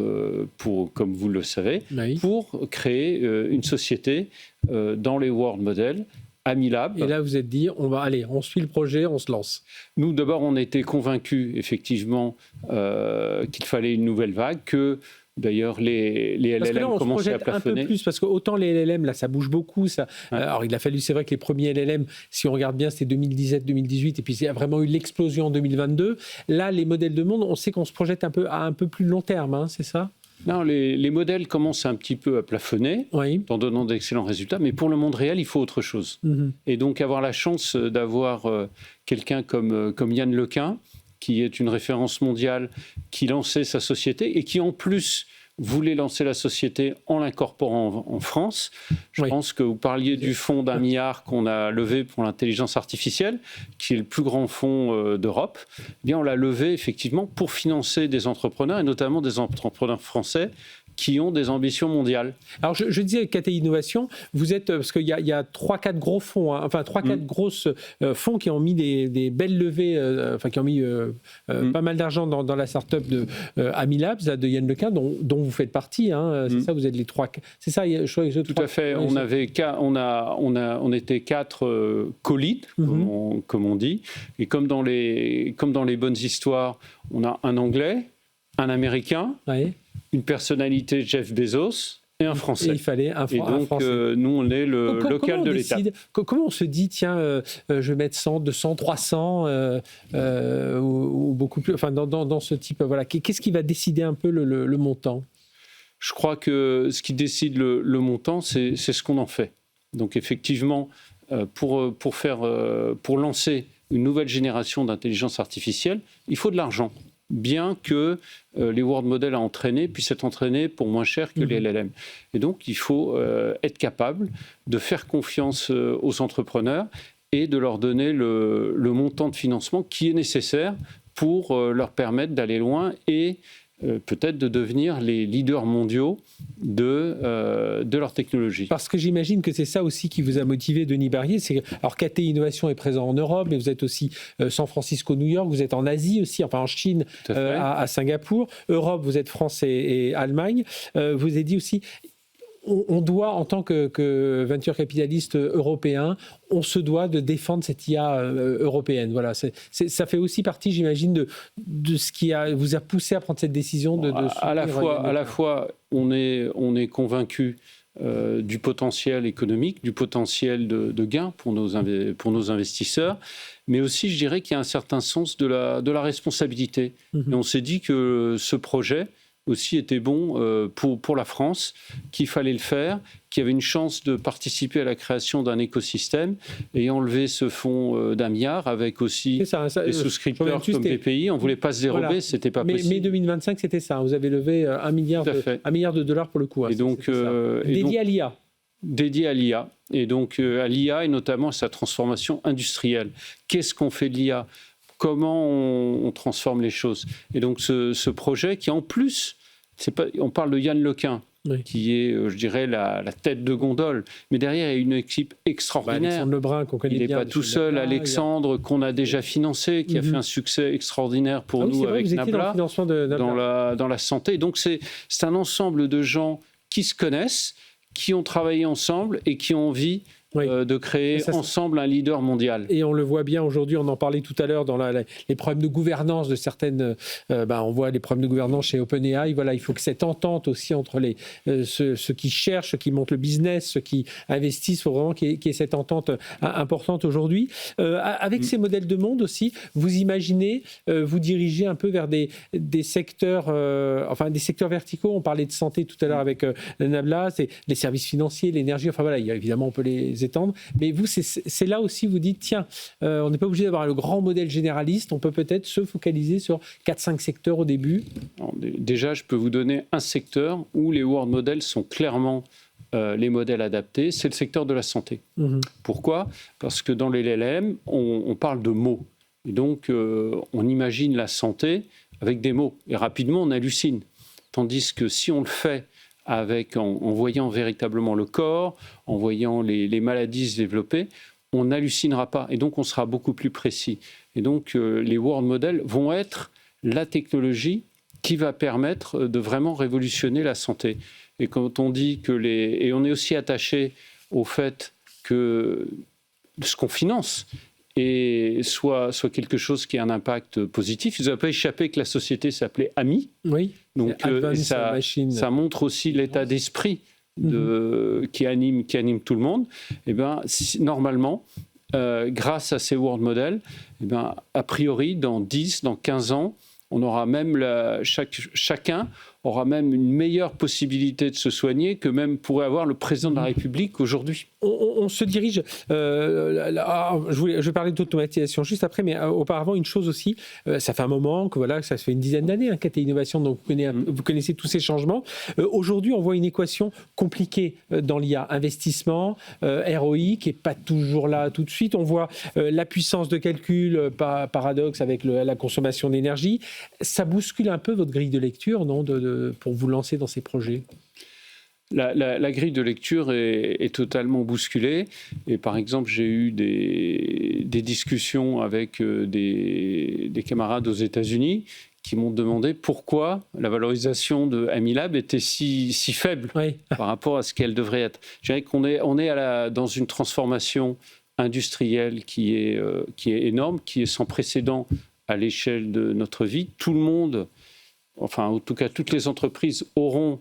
vous le savez, pour créer une société dans les world models, Amilab. Et là, vous êtes dit, on suit le projet, on se lance. Nous, d'abord, on était convaincus, effectivement, qu'il fallait une nouvelle vague, que d'ailleurs, les LLM commençaient à plafonner. Un peu plus, parce que autant les LLM, là, ça bouge beaucoup. Ça. Ouais. Alors, il a fallu, c'est vrai que les premiers LLM, si on regarde bien, c'était 2017-2018, et puis il y a vraiment eu l'explosion en 2022. Là, les modèles de monde, on sait qu'on se projette à un peu plus long terme, hein, c'est ça ? Non, les modèles commencent un petit peu à plafonner, en donnant d'excellents résultats, mais pour le monde réel, il faut autre chose. Et donc, avoir la chance d'avoir quelqu'un comme Yann Lequin, qui est une référence mondiale, qui lançait sa société et qui, en plus, voulait lancer la société en l'incorporant en France. Je pense que vous parliez du fonds d'1 milliard qu'on a levé pour l'intelligence artificielle, qui est le plus grand fonds d'Europe. Eh bien, on l'a levé effectivement pour financer des entrepreneurs, et notamment des entrepreneurs français, qui ont des ambitions mondiales. Alors, je disais KT Innovation, vous êtes, parce qu'il y a 3-4 gros fonds, hein, enfin 3-4 grosses fonds qui ont mis des belles levées, qui ont mis pas mal d'argent dans la start-up de Amilabs, de Yann Lequin, dont vous faites partie. Hein, c'est ça, vous êtes les 3. C'est ça, Tout à fait. On était 4 co-leads, comme on dit. Et comme dans les bonnes histoires, on a un Anglais, un Américain, une personnalité, Jeff Bezos, et un Français. Et il fallait un Français. Nous, on est le local de l'État. Comment on se dit, tiens, je vais mettre 100, 200, 300, ou beaucoup plus, enfin, dans ce type, voilà. Qu'est-ce qui va décider un peu le montant ? Je crois que ce qui décide le montant, c'est ce qu'on en fait. Donc, effectivement, pour lancer une nouvelle génération d'intelligence artificielle, il faut de l'argent. Bien que les world models à entraîner puissent être entraînés pour moins cher que les LLM. Et donc, il faut être capable de faire confiance aux entrepreneurs et de leur donner le montant de financement qui est nécessaire pour leur permettre d'aller loin et peut-être de devenir les leaders mondiaux de leur technologie. Parce que j'imagine que c'est ça aussi qui vous a motivé, Denis Barrier. Alors, KT Innovation est présent en Europe, mais vous êtes aussi San Francisco, New York, vous êtes en Asie aussi, enfin en Chine, à Singapour. Europe, vous êtes France et Allemagne. Vous avez dit aussi... On doit, en tant que venture capitaliste européen, on se doit de défendre cette IA européenne. Voilà, ça fait aussi partie, j'imagine, de ce qui vous a poussé à prendre cette décision de à la fois, on est convaincu du potentiel économique, du potentiel de gain pour nos investisseurs, mais aussi, je dirais qu'il y a un certain sens de la responsabilité. Et on s'est dit que ce projet aussi était bon pour la France, qu'il fallait le faire, qu'il y avait une chance de participer à la création d'un écosystème et enlever ce fonds d'1 milliard avec aussi des souscripteurs comme BPI. On ne voulait pas se dérober, voilà. C'était pas possible. Mais 2025, c'était ça. Vous avez levé 1 milliard de dollars pour le coup. Et donc, dédié à l'IA. Dédié à l'IA. Et donc à l'IA et notamment à sa transformation industrielle. Qu'est-ce qu'on fait de l'IA ? Comment on transforme les choses. Et donc ce projet qui en plus, on parle de Yann Lequin, qui est, je dirais, la tête de gondole. Mais derrière, il y a une équipe extraordinaire. Alexandre Lebrun, qu'on connaît bien. Il n'est pas tout seul. Alexandre, qu'on a déjà financé, qui a fait un succès extraordinaire pour nous avec Nabla, dans la santé. Donc c'est un ensemble de gens qui se connaissent, qui ont travaillé ensemble et qui ont envie de créer ensemble un leader mondial. Et on le voit bien aujourd'hui, on en parlait tout à l'heure dans les problèmes de gouvernance de certaines... on voit les problèmes de gouvernance chez OpenAI. Voilà, il faut que cette entente aussi entre ceux qui cherchent, ceux qui montent le business, ceux qui investissent, il faut vraiment qu'il y ait cette entente importante aujourd'hui. Avec ces modèles de monde aussi, vous imaginez vous diriger un peu vers des secteurs, des secteurs verticaux. On parlait de santé tout à l'heure avec Nabla, c'est les services financiers, l'énergie, évidemment on peut les étendre, mais vous, c'est là aussi, vous dites, tiens, on n'est pas obligé d'avoir le grand modèle généraliste, on peut peut-être se focaliser sur 4-5 secteurs au début. Alors, déjà, je peux vous donner un secteur où les world models sont clairement les modèles adaptés, c'est le secteur de la santé. Pourquoi ? Parce que dans les LLM, on parle de mots. Et donc, on imagine la santé avec des mots. Et rapidement, on hallucine. Tandis que si on le fait en voyant véritablement le corps, en voyant les maladies se développer, on n'hallucinera pas. Et donc, on sera beaucoup plus précis. Et donc, les world models vont être la technologie qui va permettre de vraiment révolutionner la santé. Et quand on dit et on est aussi attaché au fait que ce qu'on finance soit quelque chose qui a un impact positif. Il ne nous a pas échappé que la société s'appelait AMI. Oui. Donc ça montre aussi l'état d'esprit qui anime tout le monde. Et normalement, grâce à ces world models, a priori, dans 10, dans 15 ans, on aura même chacun aura même une meilleure possibilité de se soigner que même pourrait avoir le président de la République aujourd'hui. On se dirige... je vais parler d'automatisation juste après, mais auparavant, une chose aussi, ça fait un moment que ça fait une dizaine d'années qu'AT Innovation, donc vous connaissez tous ces changements. Aujourd'hui, on voit une équation compliquée dans l'IA. Investissement, ROI, qui n'est pas toujours là tout de suite. On voit la puissance de calcul, paradoxe avec la consommation d'énergie. Ça bouscule un peu votre grille de lecture, non, pour vous lancer dans ces projets ? La grille de lecture est totalement bousculée. Et par exemple, j'ai eu des discussions avec des camarades aux États-Unis qui m'ont demandé pourquoi la valorisation de Amilab était si faible par rapport à ce qu'elle devrait être. Je dirais qu'on est dans une transformation industrielle qui est énorme, qui est sans précédent à l'échelle de notre vie. Tout le monde, en tout cas toutes les entreprises auront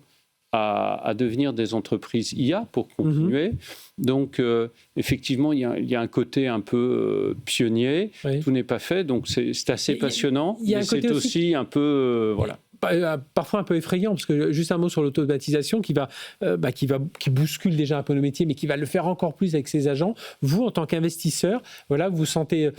à devenir des entreprises IA pour continuer. Donc, effectivement, il y a un côté un peu pionnier. Tout n'est pas fait, donc c'est assez passionnant. Mais c'est aussi un peu... Parfois un peu effrayant, parce que juste un mot sur l'automatisation qui bouscule déjà un peu le métier, mais qui va le faire encore plus avec ses agents. Vous, en tant qu'investisseur, vous vous sentez...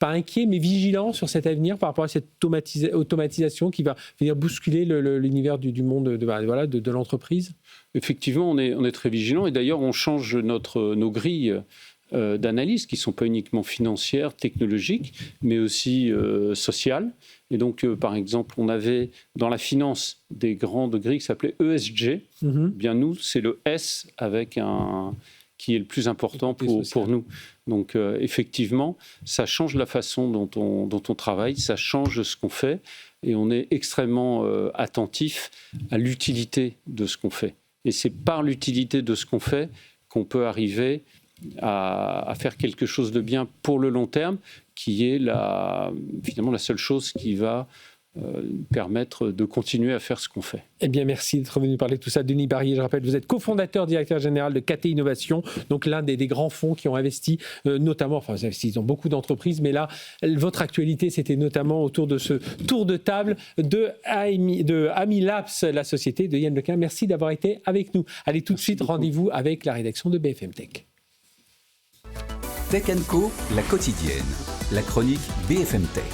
pas inquiet, mais vigilant sur cet avenir par rapport à cette automatisation qui va venir bousculer l'univers du monde de l'entreprise ? Effectivement, on est très vigilant. Et d'ailleurs, on change nos grilles d'analyse qui ne sont pas uniquement financières, technologiques, mais aussi sociales. Et donc, par exemple, on avait dans la finance des grandes grilles qui s'appelaient ESG. Bien, nous, c'est le S avec qui est le plus important pour nous. Donc, effectivement, ça change la façon dont on travaille, ça change ce qu'on fait, et on est extrêmement attentif à l'utilité de ce qu'on fait. Et c'est par l'utilité de ce qu'on fait qu'on peut arriver à faire quelque chose de bien pour le long terme, qui est finalement la seule chose qui va permettre de continuer à faire ce qu'on fait. Eh bien, merci d'être venu parler de tout ça. Denis Barrier, je rappelle, vous êtes cofondateur, directeur général de KT Innovation, donc l'un des grands fonds qui ont investi, notamment, enfin, ils ont beaucoup d'entreprises, mais là, votre actualité, c'était notamment autour de ce tour de table de Ami Labs, la société de Yann Lequin. Merci d'avoir été avec nous. Allez, tout de suite, rendez-vous avec la rédaction de BFM Tech. Tech & Co, la quotidienne, la chronique BFM Tech.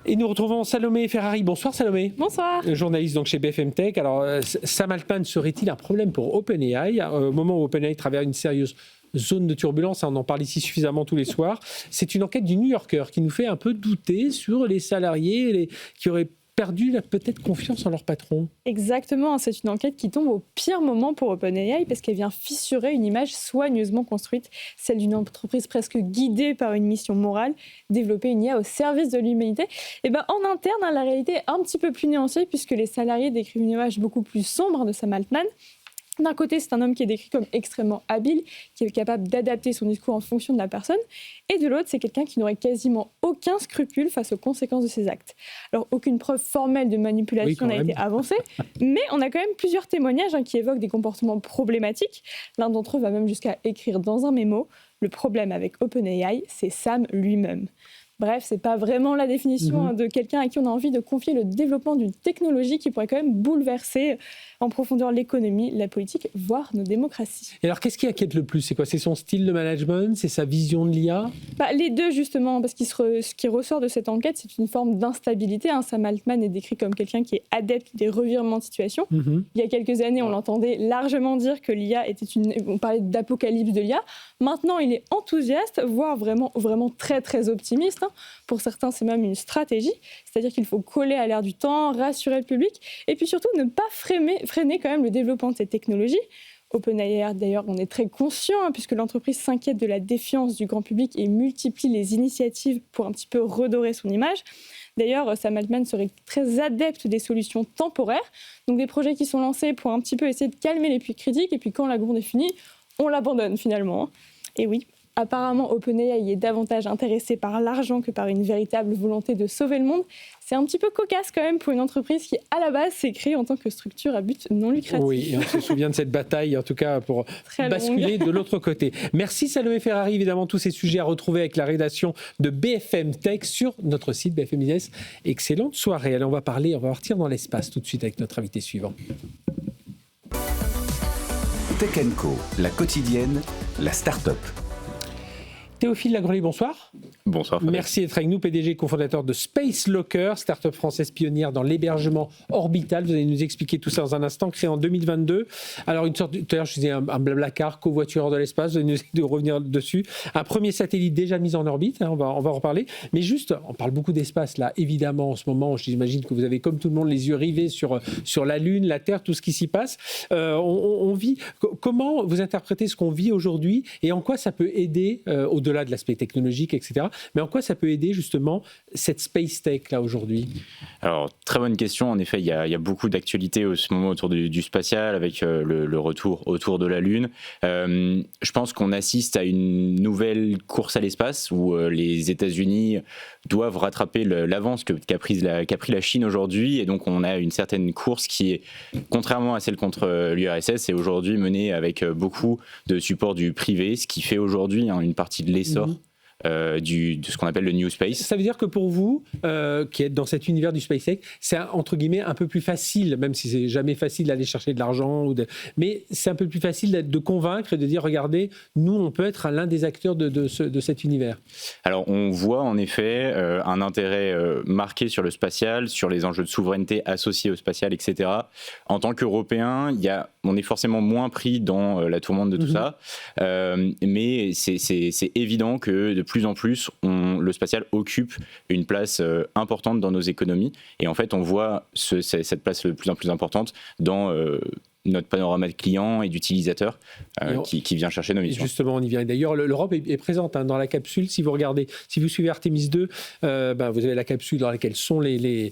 Et nous retrouvons Salomé Ferrari. Bonsoir Salomé. Bonsoir. Journaliste donc chez BFM Tech. Alors, Sam Altman serait-il un problème pour OpenAI au moment où OpenAI traverse une sérieuse zone de turbulence, on en parle ici suffisamment tous les soirs. C'est une enquête du New Yorker qui nous fait un peu douter sur les salariés qui auraient perdu peut-être confiance en leur patron. Exactement, c'est une enquête qui tombe au pire moment pour OpenAI parce qu'elle vient fissurer une image soigneusement construite, celle d'une entreprise presque guidée par une mission morale, développer une IA au service de l'humanité. Et en interne, la réalité est un petit peu plus nuancée puisque les salariés décrivent une image beaucoup plus sombre de Sam Altman. D'un côté, c'est un homme qui est décrit comme extrêmement habile, qui est capable d'adapter son discours en fonction de la personne. Et de l'autre, c'est quelqu'un qui n'aurait quasiment aucun scrupule face aux conséquences de ses actes. Alors, aucune preuve formelle de manipulation n'a été avancée, mais on a quand même plusieurs témoignages qui évoquent des comportements problématiques. L'un d'entre eux va même jusqu'à écrire dans un mémo « Le problème avec OpenAI, c'est Sam lui-même ». Bref, c'est pas vraiment la définition de quelqu'un à qui on a envie de confier le développement d'une technologie qui pourrait quand même bouleverser en profondeur l'économie, la politique, voire nos démocraties. Et alors, qu'est-ce qui inquiète le plus ? C'est quoi ? C'est son style de management ? C'est sa vision de l'IA ? Les deux, justement, parce que ce qui ressort de cette enquête, c'est une forme d'instabilité. Sam Altman est décrit comme quelqu'un qui est adepte des revirements de situation. Il y a quelques années, on l'entendait largement dire que l'IA était on parlait d'apocalypse de l'IA. Maintenant, il est enthousiaste, voire vraiment, vraiment très, très optimiste. Pour certains, c'est même une stratégie, c'est-à-dire qu'il faut coller à l'ère du temps, rassurer le public, et puis surtout ne pas freiner quand même le développement de ces technologies. OpenAI, d'ailleurs, on est très conscient, puisque l'entreprise s'inquiète de la défiance du grand public et multiplie les initiatives pour un petit peu redorer son image. D'ailleurs, Sam Altman serait très adepte des solutions temporaires, donc des projets qui sont lancés pour un petit peu essayer de calmer les puits critiques, et puis quand la gourde est finie, on l'abandonne finalement. Et oui, apparemment, OpenAI est davantage intéressé par l'argent que par une véritable volonté de sauver le monde. C'est un petit peu cocasse quand même pour une entreprise qui, à la base, s'est créée en tant que structure à but non lucratif. Oui, et on se souvient de cette bataille, en tout cas, pour basculer de l'autre côté. Merci Salomé Ferrari. Évidemment, tous ces sujets à retrouver avec la rédaction de BFM Tech sur notre site BFM Business. Excellente soirée. Allez, on va partir dans l'espace tout de suite avec notre invité suivant. Tech & Co, la quotidienne, la start-up. Théophile Lagrelier, bonsoir. Bonsoir. Frédéric. Merci d'être avec nous, PDG et cofondateur de Space Locker, start-up française pionnière dans l'hébergement orbital. Vous allez nous expliquer tout ça dans un instant, créé en 2022. Alors, tout à l'heure, je disais un blablacar, covoitureur de l'espace, vous allez nous aider de revenir dessus. Un premier satellite déjà mis en orbite, on va en reparler. Mais juste, on parle beaucoup d'espace là, évidemment, en ce moment, j'imagine que vous avez, comme tout le monde, les yeux rivés sur la Lune, la Terre, tout ce qui s'y passe. On vit. Comment vous interprétez ce qu'on vit aujourd'hui et en quoi ça peut aider, au-delà de l'aspect technologique, etc., mais en quoi ça peut aider justement cette space tech là aujourd'hui ? Alors, très bonne question. En effet, il y a beaucoup d'actualités en ce moment autour du spatial, avec le retour autour de la Lune. Je pense qu'on assiste à une nouvelle course à l'espace où les États-Unis doivent rattraper l'avance qu'a pris la Chine aujourd'hui, et donc on a une certaine course qui est, contrairement à celle contre l'URSS, est aujourd'hui menée avec beaucoup de support du privé, ce qui fait aujourd'hui une partie de l'essor de ce qu'on appelle le New Space. Ça veut dire que pour vous, qui êtes dans cet univers du Space Tech, c'est entre guillemets un peu plus facile, même si c'est jamais facile d'aller chercher de l'argent, mais c'est un peu plus facile de convaincre et de dire, regardez, nous, on peut être l'un des acteurs de cet univers. Alors, on voit en effet un intérêt marqué sur le spatial, sur les enjeux de souveraineté associés au spatial, etc. En tant qu'Européens, on est forcément moins pris dans la tourmente de tout ça, mais c'est évident que de plus en plus, le spatial occupe une place importante dans nos économies. Et en fait, on voit cette place de plus en plus importante dans notre panorama de clients et d'utilisateurs qui vient chercher nos missions. Justement, on y vient. D'ailleurs, l'Europe est présente dans la capsule. Si vous regardez, si vous suivez Artemis 2, vous avez la capsule dans laquelle sont les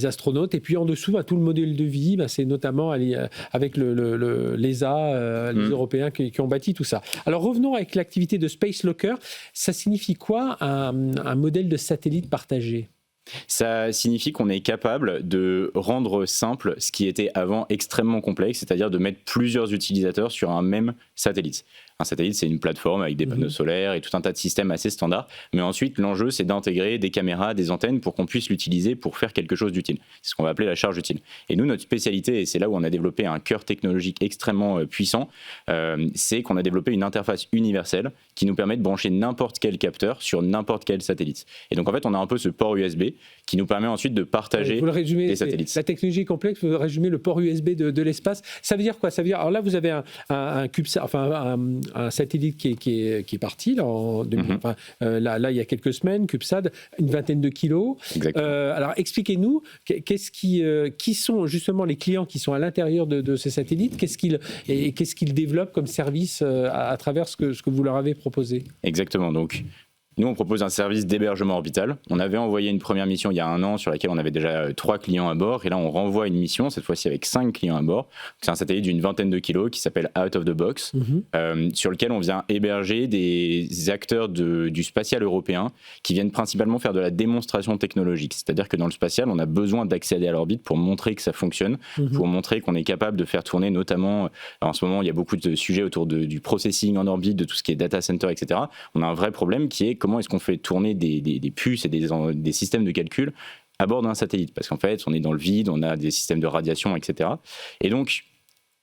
astronautes. Et puis en dessous, tout le modèle de vie, c'est notamment avec l'ESA, les Européens qui ont bâti tout ça. Alors revenons avec l'activité de Space Locker. Ça signifie quoi un modèle de satellite partagé ? Ça signifie qu'on est capable de rendre simple ce qui était avant extrêmement complexe, c'est-à-dire de mettre plusieurs utilisateurs sur un même satellite. Un satellite, c'est une plateforme avec des panneaux solaires et tout un tas de systèmes assez standards. Mais ensuite, l'enjeu, c'est d'intégrer des caméras, des antennes pour qu'on puisse l'utiliser pour faire quelque chose d'utile. C'est ce qu'on va appeler la charge utile. Et nous, notre spécialité, et c'est là où on a développé un cœur technologique extrêmement puissant, c'est qu'on a développé une interface universelle qui nous permet de brancher n'importe quel capteur sur n'importe quel satellite. Et donc, en fait, on a un peu ce port USB qui nous permet ensuite de partager des satellites. La technologie est complexe, vous résumez le port USB de l'espace. Ça veut dire quoi? Ça veut dire, alors là, vous avez un CubeSat, enfin un satellite qui est parti là, là, il y a quelques semaines, CubeSat, une vingtaine de kilos. Alors expliquez-nous, qui sont justement les clients qui sont à l'intérieur de ces satellites, qu'est-ce qu'ils développent comme service à travers ce que vous leur avez proposé? Exactement, donc nous, on propose un service d'hébergement orbital. On avait envoyé une première mission il y a 1 an sur laquelle on avait déjà 3 clients à bord. Et là, on renvoie une mission, cette fois-ci avec 5 clients à bord. C'est un satellite d'une vingtaine de kilos qui s'appelle Out of the Box, sur lequel on vient héberger des acteurs du spatial européen qui viennent principalement faire de la démonstration technologique. C'est-à-dire que dans le spatial, on a besoin d'accéder à l'orbite pour montrer que ça fonctionne, pour montrer qu'on est capable de faire tourner notamment... Alors en ce moment, il y a beaucoup de sujets autour du processing en orbite, de tout ce qui est data center, etc. On a un vrai problème qui est comment est-ce qu'on fait tourner des puces et des systèmes de calcul à bord d'un satellite, parce qu'en fait on est dans le vide, on a des systèmes de radiation, etc. Et donc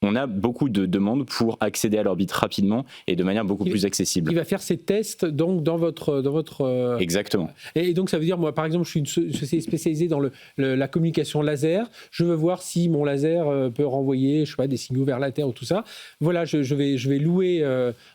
on a beaucoup de demandes pour accéder à l'orbite rapidement et de manière beaucoup plus accessible. Il va faire ses tests donc dans votre... Exactement. Et donc ça veut dire, moi par exemple, je suis une société spécialisée dans la communication laser. Je veux voir si mon laser peut renvoyer, je sais pas, des signaux vers la Terre ou tout ça. Voilà, je vais louer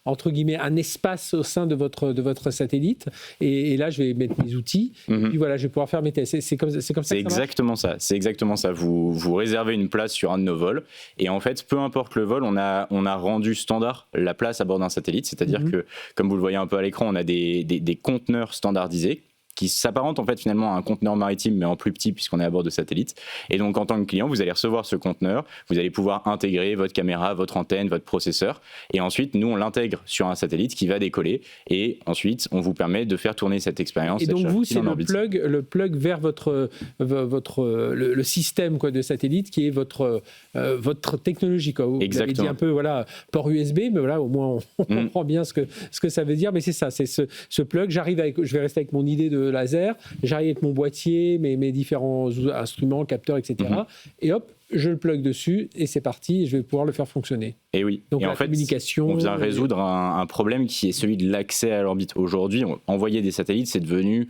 entre guillemets un espace au sein de votre satellite. Et là, je vais mettre mes outils. Et puis voilà, je vais pouvoir faire mes tests. C'est comme ça. C'est exactement ça. C'est exactement ça. Vous réservez une place sur un de nos vols et en fait, peu importe le vol, on a rendu standard la place à bord d'un satellite, c'est-à-dire que, comme vous le voyez un peu à l'écran, on a des conteneurs standardisés qui s'apparente en fait finalement à un conteneur maritime mais en plus petit puisqu'on est à bord de satellite. Et donc en tant que client, vous allez recevoir ce conteneur, vous allez pouvoir intégrer votre caméra, votre antenne, votre processeur et ensuite nous on l'intègre sur un satellite qui va décoller et ensuite on vous permet de faire tourner cette expérience. Et donc vous c'est le plug vers le système quoi, de satellite qui est votre technologie quoi. Vous avez dit un peu voilà port USB mais voilà au moins on comprend bien ce que ça veut dire mais c'est ça, c'est ce plug. Je vais rester avec mon idée de laser, j'arrive avec mon boîtier, mes différents instruments, capteurs, etc. Et hop, je le plug dessus et c'est parti, je vais pouvoir le faire fonctionner. Et oui, donc et la en fait, communication... on vient résoudre un problème qui est celui de l'accès à l'orbite. Aujourd'hui, envoyer des satellites, c'est devenu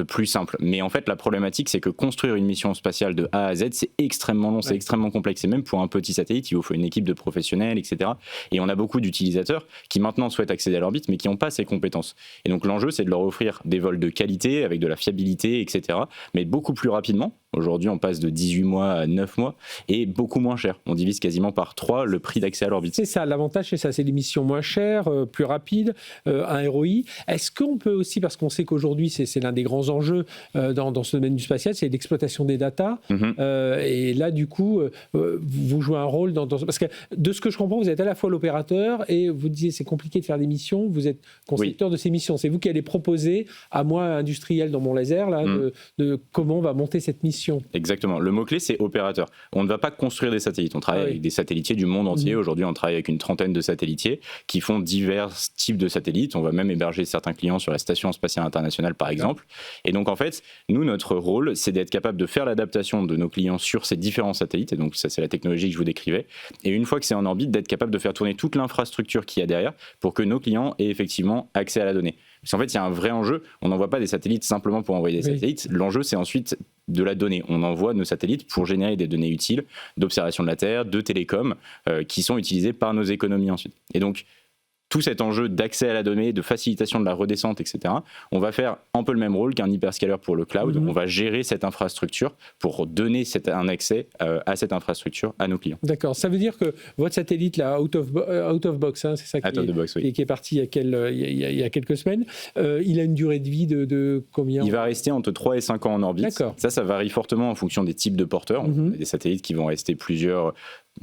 plus simple. Mais en fait, la problématique, c'est que construire une mission spatiale de A à Z, c'est extrêmement long, c'est extrêmement complexe. Et même pour un petit satellite, il vous faut une équipe de professionnels, etc. Et on a beaucoup d'utilisateurs qui maintenant souhaitent accéder à l'orbite, mais qui n'ont pas ces compétences. Et donc l'enjeu, c'est de leur offrir des vols de qualité, avec de la fiabilité, etc. Mais beaucoup plus rapidement. Aujourd'hui, on passe de 18 mois à 9 mois et beaucoup moins cher. On divise quasiment par 3 le prix d'accès à l'orbite. C'est ça, l'avantage, c'est ça, c'est des missions moins chères, plus rapides, un ROI. Est-ce qu'on peut aussi, parce qu'on sait qu'aujourd'hui, c'est l'un des grands enjeux dans ce domaine du spatial, c'est l'exploitation des datas. Et là, du coup, vous jouez un rôle parce que de ce que je comprends, vous êtes à la fois l'opérateur et vous disiez c'est compliqué de faire des missions, vous êtes concepteur de ces missions. C'est vous qui allez proposer à moi, industriel dans mon laser, là, de comment on va monter cette mission. Exactement. Le mot-clé, c'est opérateur. On ne va pas construire des satellites. On travaille avec des satellitiers du monde entier. Aujourd'hui, on travaille avec une trentaine de satellitiers qui font divers types de satellites. On va même héberger certains clients sur la Station spatiale internationale, par exemple. Et donc, en fait, nous, notre rôle, c'est d'être capable de faire l'adaptation de nos clients sur ces différents satellites. Et donc, ça, c'est la technologie que je vous décrivais. Et une fois que c'est en orbite, d'être capable de faire tourner toute l'infrastructure qu'il y a derrière pour que nos clients aient effectivement accès à la donnée. Parce qu'en fait, il y a un vrai enjeu. On n'envoie pas des satellites simplement pour envoyer des satellites. L'enjeu, c'est ensuite de la donnée. On envoie nos satellites pour générer des données utiles d'observation de la Terre, de télécom, qui sont utilisées par nos économies ensuite. Et donc, tout cet enjeu d'accès à la donnée, de facilitation de la redescente, etc., on va faire un peu le même rôle qu'un hyperscaler pour le cloud. On va gérer cette infrastructure pour donner un accès à cette infrastructure à nos clients. D'accord. Ça veut dire que votre satellite, là, out of box, hein, c'est ça qui est parti il y a quelques semaines, il a une durée de vie de combien ? Il va rester entre 3 et 5 ans en orbite. Ça varie fortement en fonction des types de porteurs. On a des satellites qui vont rester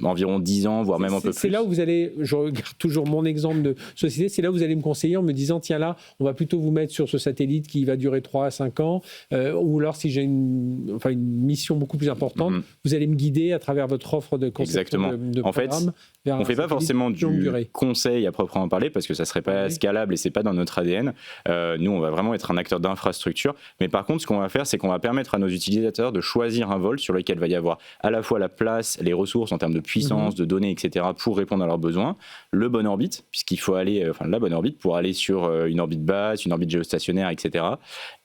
environ 10 ans, voire même un peu plus. C'est là où vous allez, je regarde toujours mon exemple de société, c'est là où vous allez me conseiller en me disant, tiens là, on va plutôt vous mettre sur ce satellite qui va durer 3 à 5 ans, ou alors si j'ai une mission beaucoup plus importante, vous allez me guider à travers votre offre de conception de en fait, on ne fait pas forcément du conseil à proprement parler parce que ça ne serait pas scalable et ce n'est pas dans notre ADN. Nous, on va vraiment être un acteur d'infrastructure. Mais par contre, ce qu'on va faire, c'est qu'on va permettre à nos utilisateurs de choisir un vol sur lequel il va y avoir à la fois la place, les ressources en termes de puissance, de données, etc. pour répondre à leurs besoins, le bon orbite, puisqu'il faut aller, la bonne orbite pour aller sur une orbite basse, une orbite géostationnaire, etc.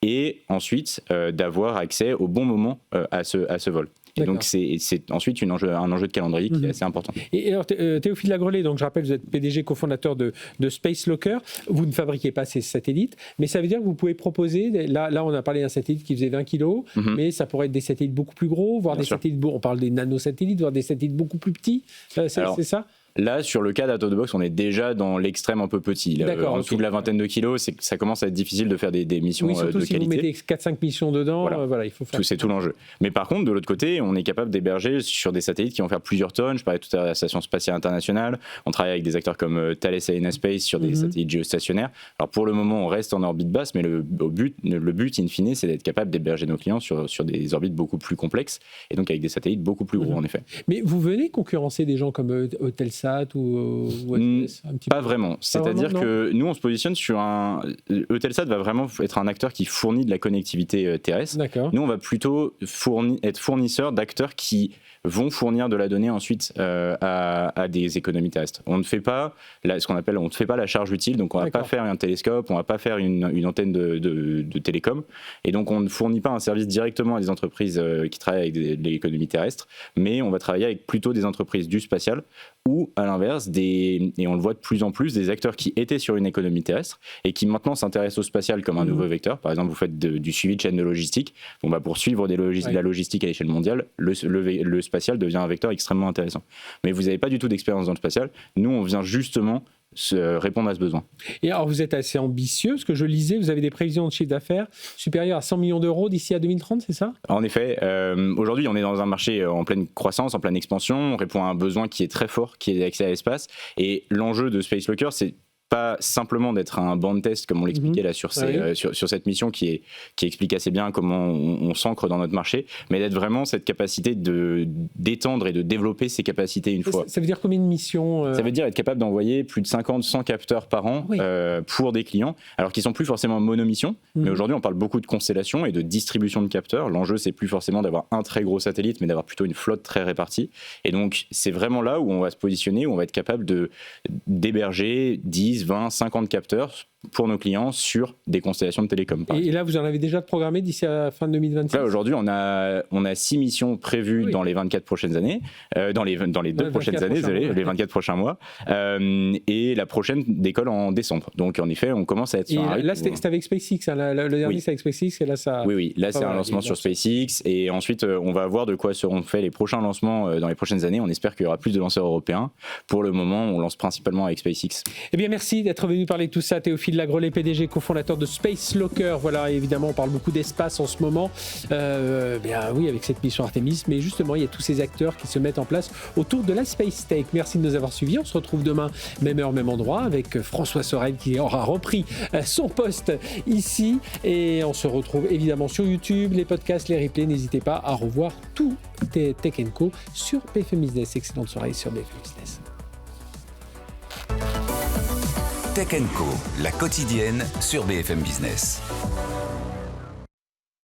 Et ensuite, d'avoir accès au bon moment à ce vol. Et donc, c'est ensuite un enjeu de calendrier qui est assez important. Et alors, Théophile Lagrelais, donc je rappelle, vous êtes PDG cofondateur de Space Locker. Vous ne fabriquez pas ces satellites, mais ça veut dire que vous pouvez proposer, là on a parlé d'un satellite qui faisait 20 kilos, mais ça pourrait être des satellites beaucoup plus gros, voire des satellites, on parle des nanosatellites, voire des satellites beaucoup plus petits. C'est ça ? Là, sur le cas d'Out of the Box, on est déjà dans l'extrême un peu petit. En dessous de la vingtaine de kilos, ça commence à être difficile de faire des missions de qualité. Si vous mettez 4-5 missions dedans, il faut faire. C'est tout l'enjeu. Mais par contre, de l'autre côté, on est capable d'héberger sur des satellites qui vont faire plusieurs tonnes. Je parlais tout à l'heure de la Station Spatiale Internationale. On travaille avec des acteurs comme Thales Alenia Space sur des satellites géostationnaires. Alors pour le moment, on reste en orbite basse, mais le but, in fine, c'est d'être capable d'héberger nos clients sur des orbites beaucoup plus complexes et donc avec des satellites beaucoup plus gros, en effet. Mais vous venez concurrencer des gens comme Eutelsat ou pas vraiment. C'est-à-dire que nous, on se positionne sur Eutelsat va vraiment être un acteur qui fournit de la connectivité terrestre. Nous, on va plutôt être fournisseur d'acteurs qui vont fournir de la donnée ensuite à des économies terrestres. On ne fait pas on ne fait pas la charge utile, donc on ne va pas faire un télescope, on ne va pas faire une antenne de télécom, et donc on ne fournit pas un service directement à des entreprises qui travaillent avec l'économie terrestre, mais on va travailler avec plutôt des entreprises du spatial ou à l'inverse, et on le voit de plus en plus, des acteurs qui étaient sur une économie terrestre et qui maintenant s'intéressent au spatial comme un nouveau vecteur. Par exemple, vous faites du suivi de chaîne de logistique. Pour suivre la logistique à l'échelle mondiale, le spatial devient un vecteur extrêmement intéressant. Mais vous n'avez pas du tout d'expérience dans le spatial. Nous, on vient justement répondre à ce besoin. Et alors, vous êtes assez ambitieux, parce que je lisais, vous avez des prévisions de chiffre d'affaires supérieures à 100 millions d'euros d'ici à 2030, c'est ça ? En effet. Aujourd'hui, on est dans un marché en pleine croissance, en pleine expansion. On répond à un besoin qui est très fort, qui est l'accès à l'espace. Et l'enjeu de Space Locker, c'est pas simplement d'être un banc de test comme on l'expliquait là sur cette mission qui explique assez bien comment on s'ancre dans notre marché, mais d'être vraiment cette capacité d'étendre et de développer ces capacités une fois. Ça veut dire combien de missions Ça veut dire être capable d'envoyer plus de 50-100 capteurs par an pour des clients, alors qu'ils sont plus forcément monomissions, mais aujourd'hui on parle beaucoup de constellations et de distribution de capteurs. L'enjeu c'est plus forcément d'avoir un très gros satellite, mais d'avoir plutôt une flotte très répartie. Et donc c'est vraiment là où on va se positionner, où on va être capable d'héberger 10, 20, 50 capteurs pour nos clients sur des constellations de télécom. Et là, vous en avez déjà programmé d'ici à la fin de 2026 ? Là, aujourd'hui, on a 6 missions prévues dans les 24 prochaines années, dans les 2 prochaines années, les 24 prochains mois, et la prochaine décolle en décembre. Donc, en effet, on commence à être sur un rythme. Là, c'était avec SpaceX, hein, le dernier, c'est avec SpaceX, et là, ça... Oui, là, c'est un lancement sur SpaceX, et ensuite, on va voir de quoi seront faits les prochains lancements dans les prochaines années. On espère qu'il y aura plus de lanceurs européens. Pour le moment, on lance principalement avec SpaceX. Eh bien, merci d'être venu parler de tout ça, Théophile Lagrelais, PDG, cofondateur de Space Locker. Voilà, évidemment, on parle beaucoup d'espace en ce moment. Oui, avec cette mission Artemis, mais justement, il y a tous ces acteurs qui se mettent en place autour de la Space Tech. Merci de nous avoir suivis. On se retrouve demain, même heure, même endroit, avec François Sorel qui aura repris son poste ici. Et on se retrouve évidemment sur YouTube, les podcasts, les replays. N'hésitez pas à revoir tout Tech & Co sur BFM Business. Excellente soirée sur BFM Business. Tech & Co, la quotidienne sur BFM Business.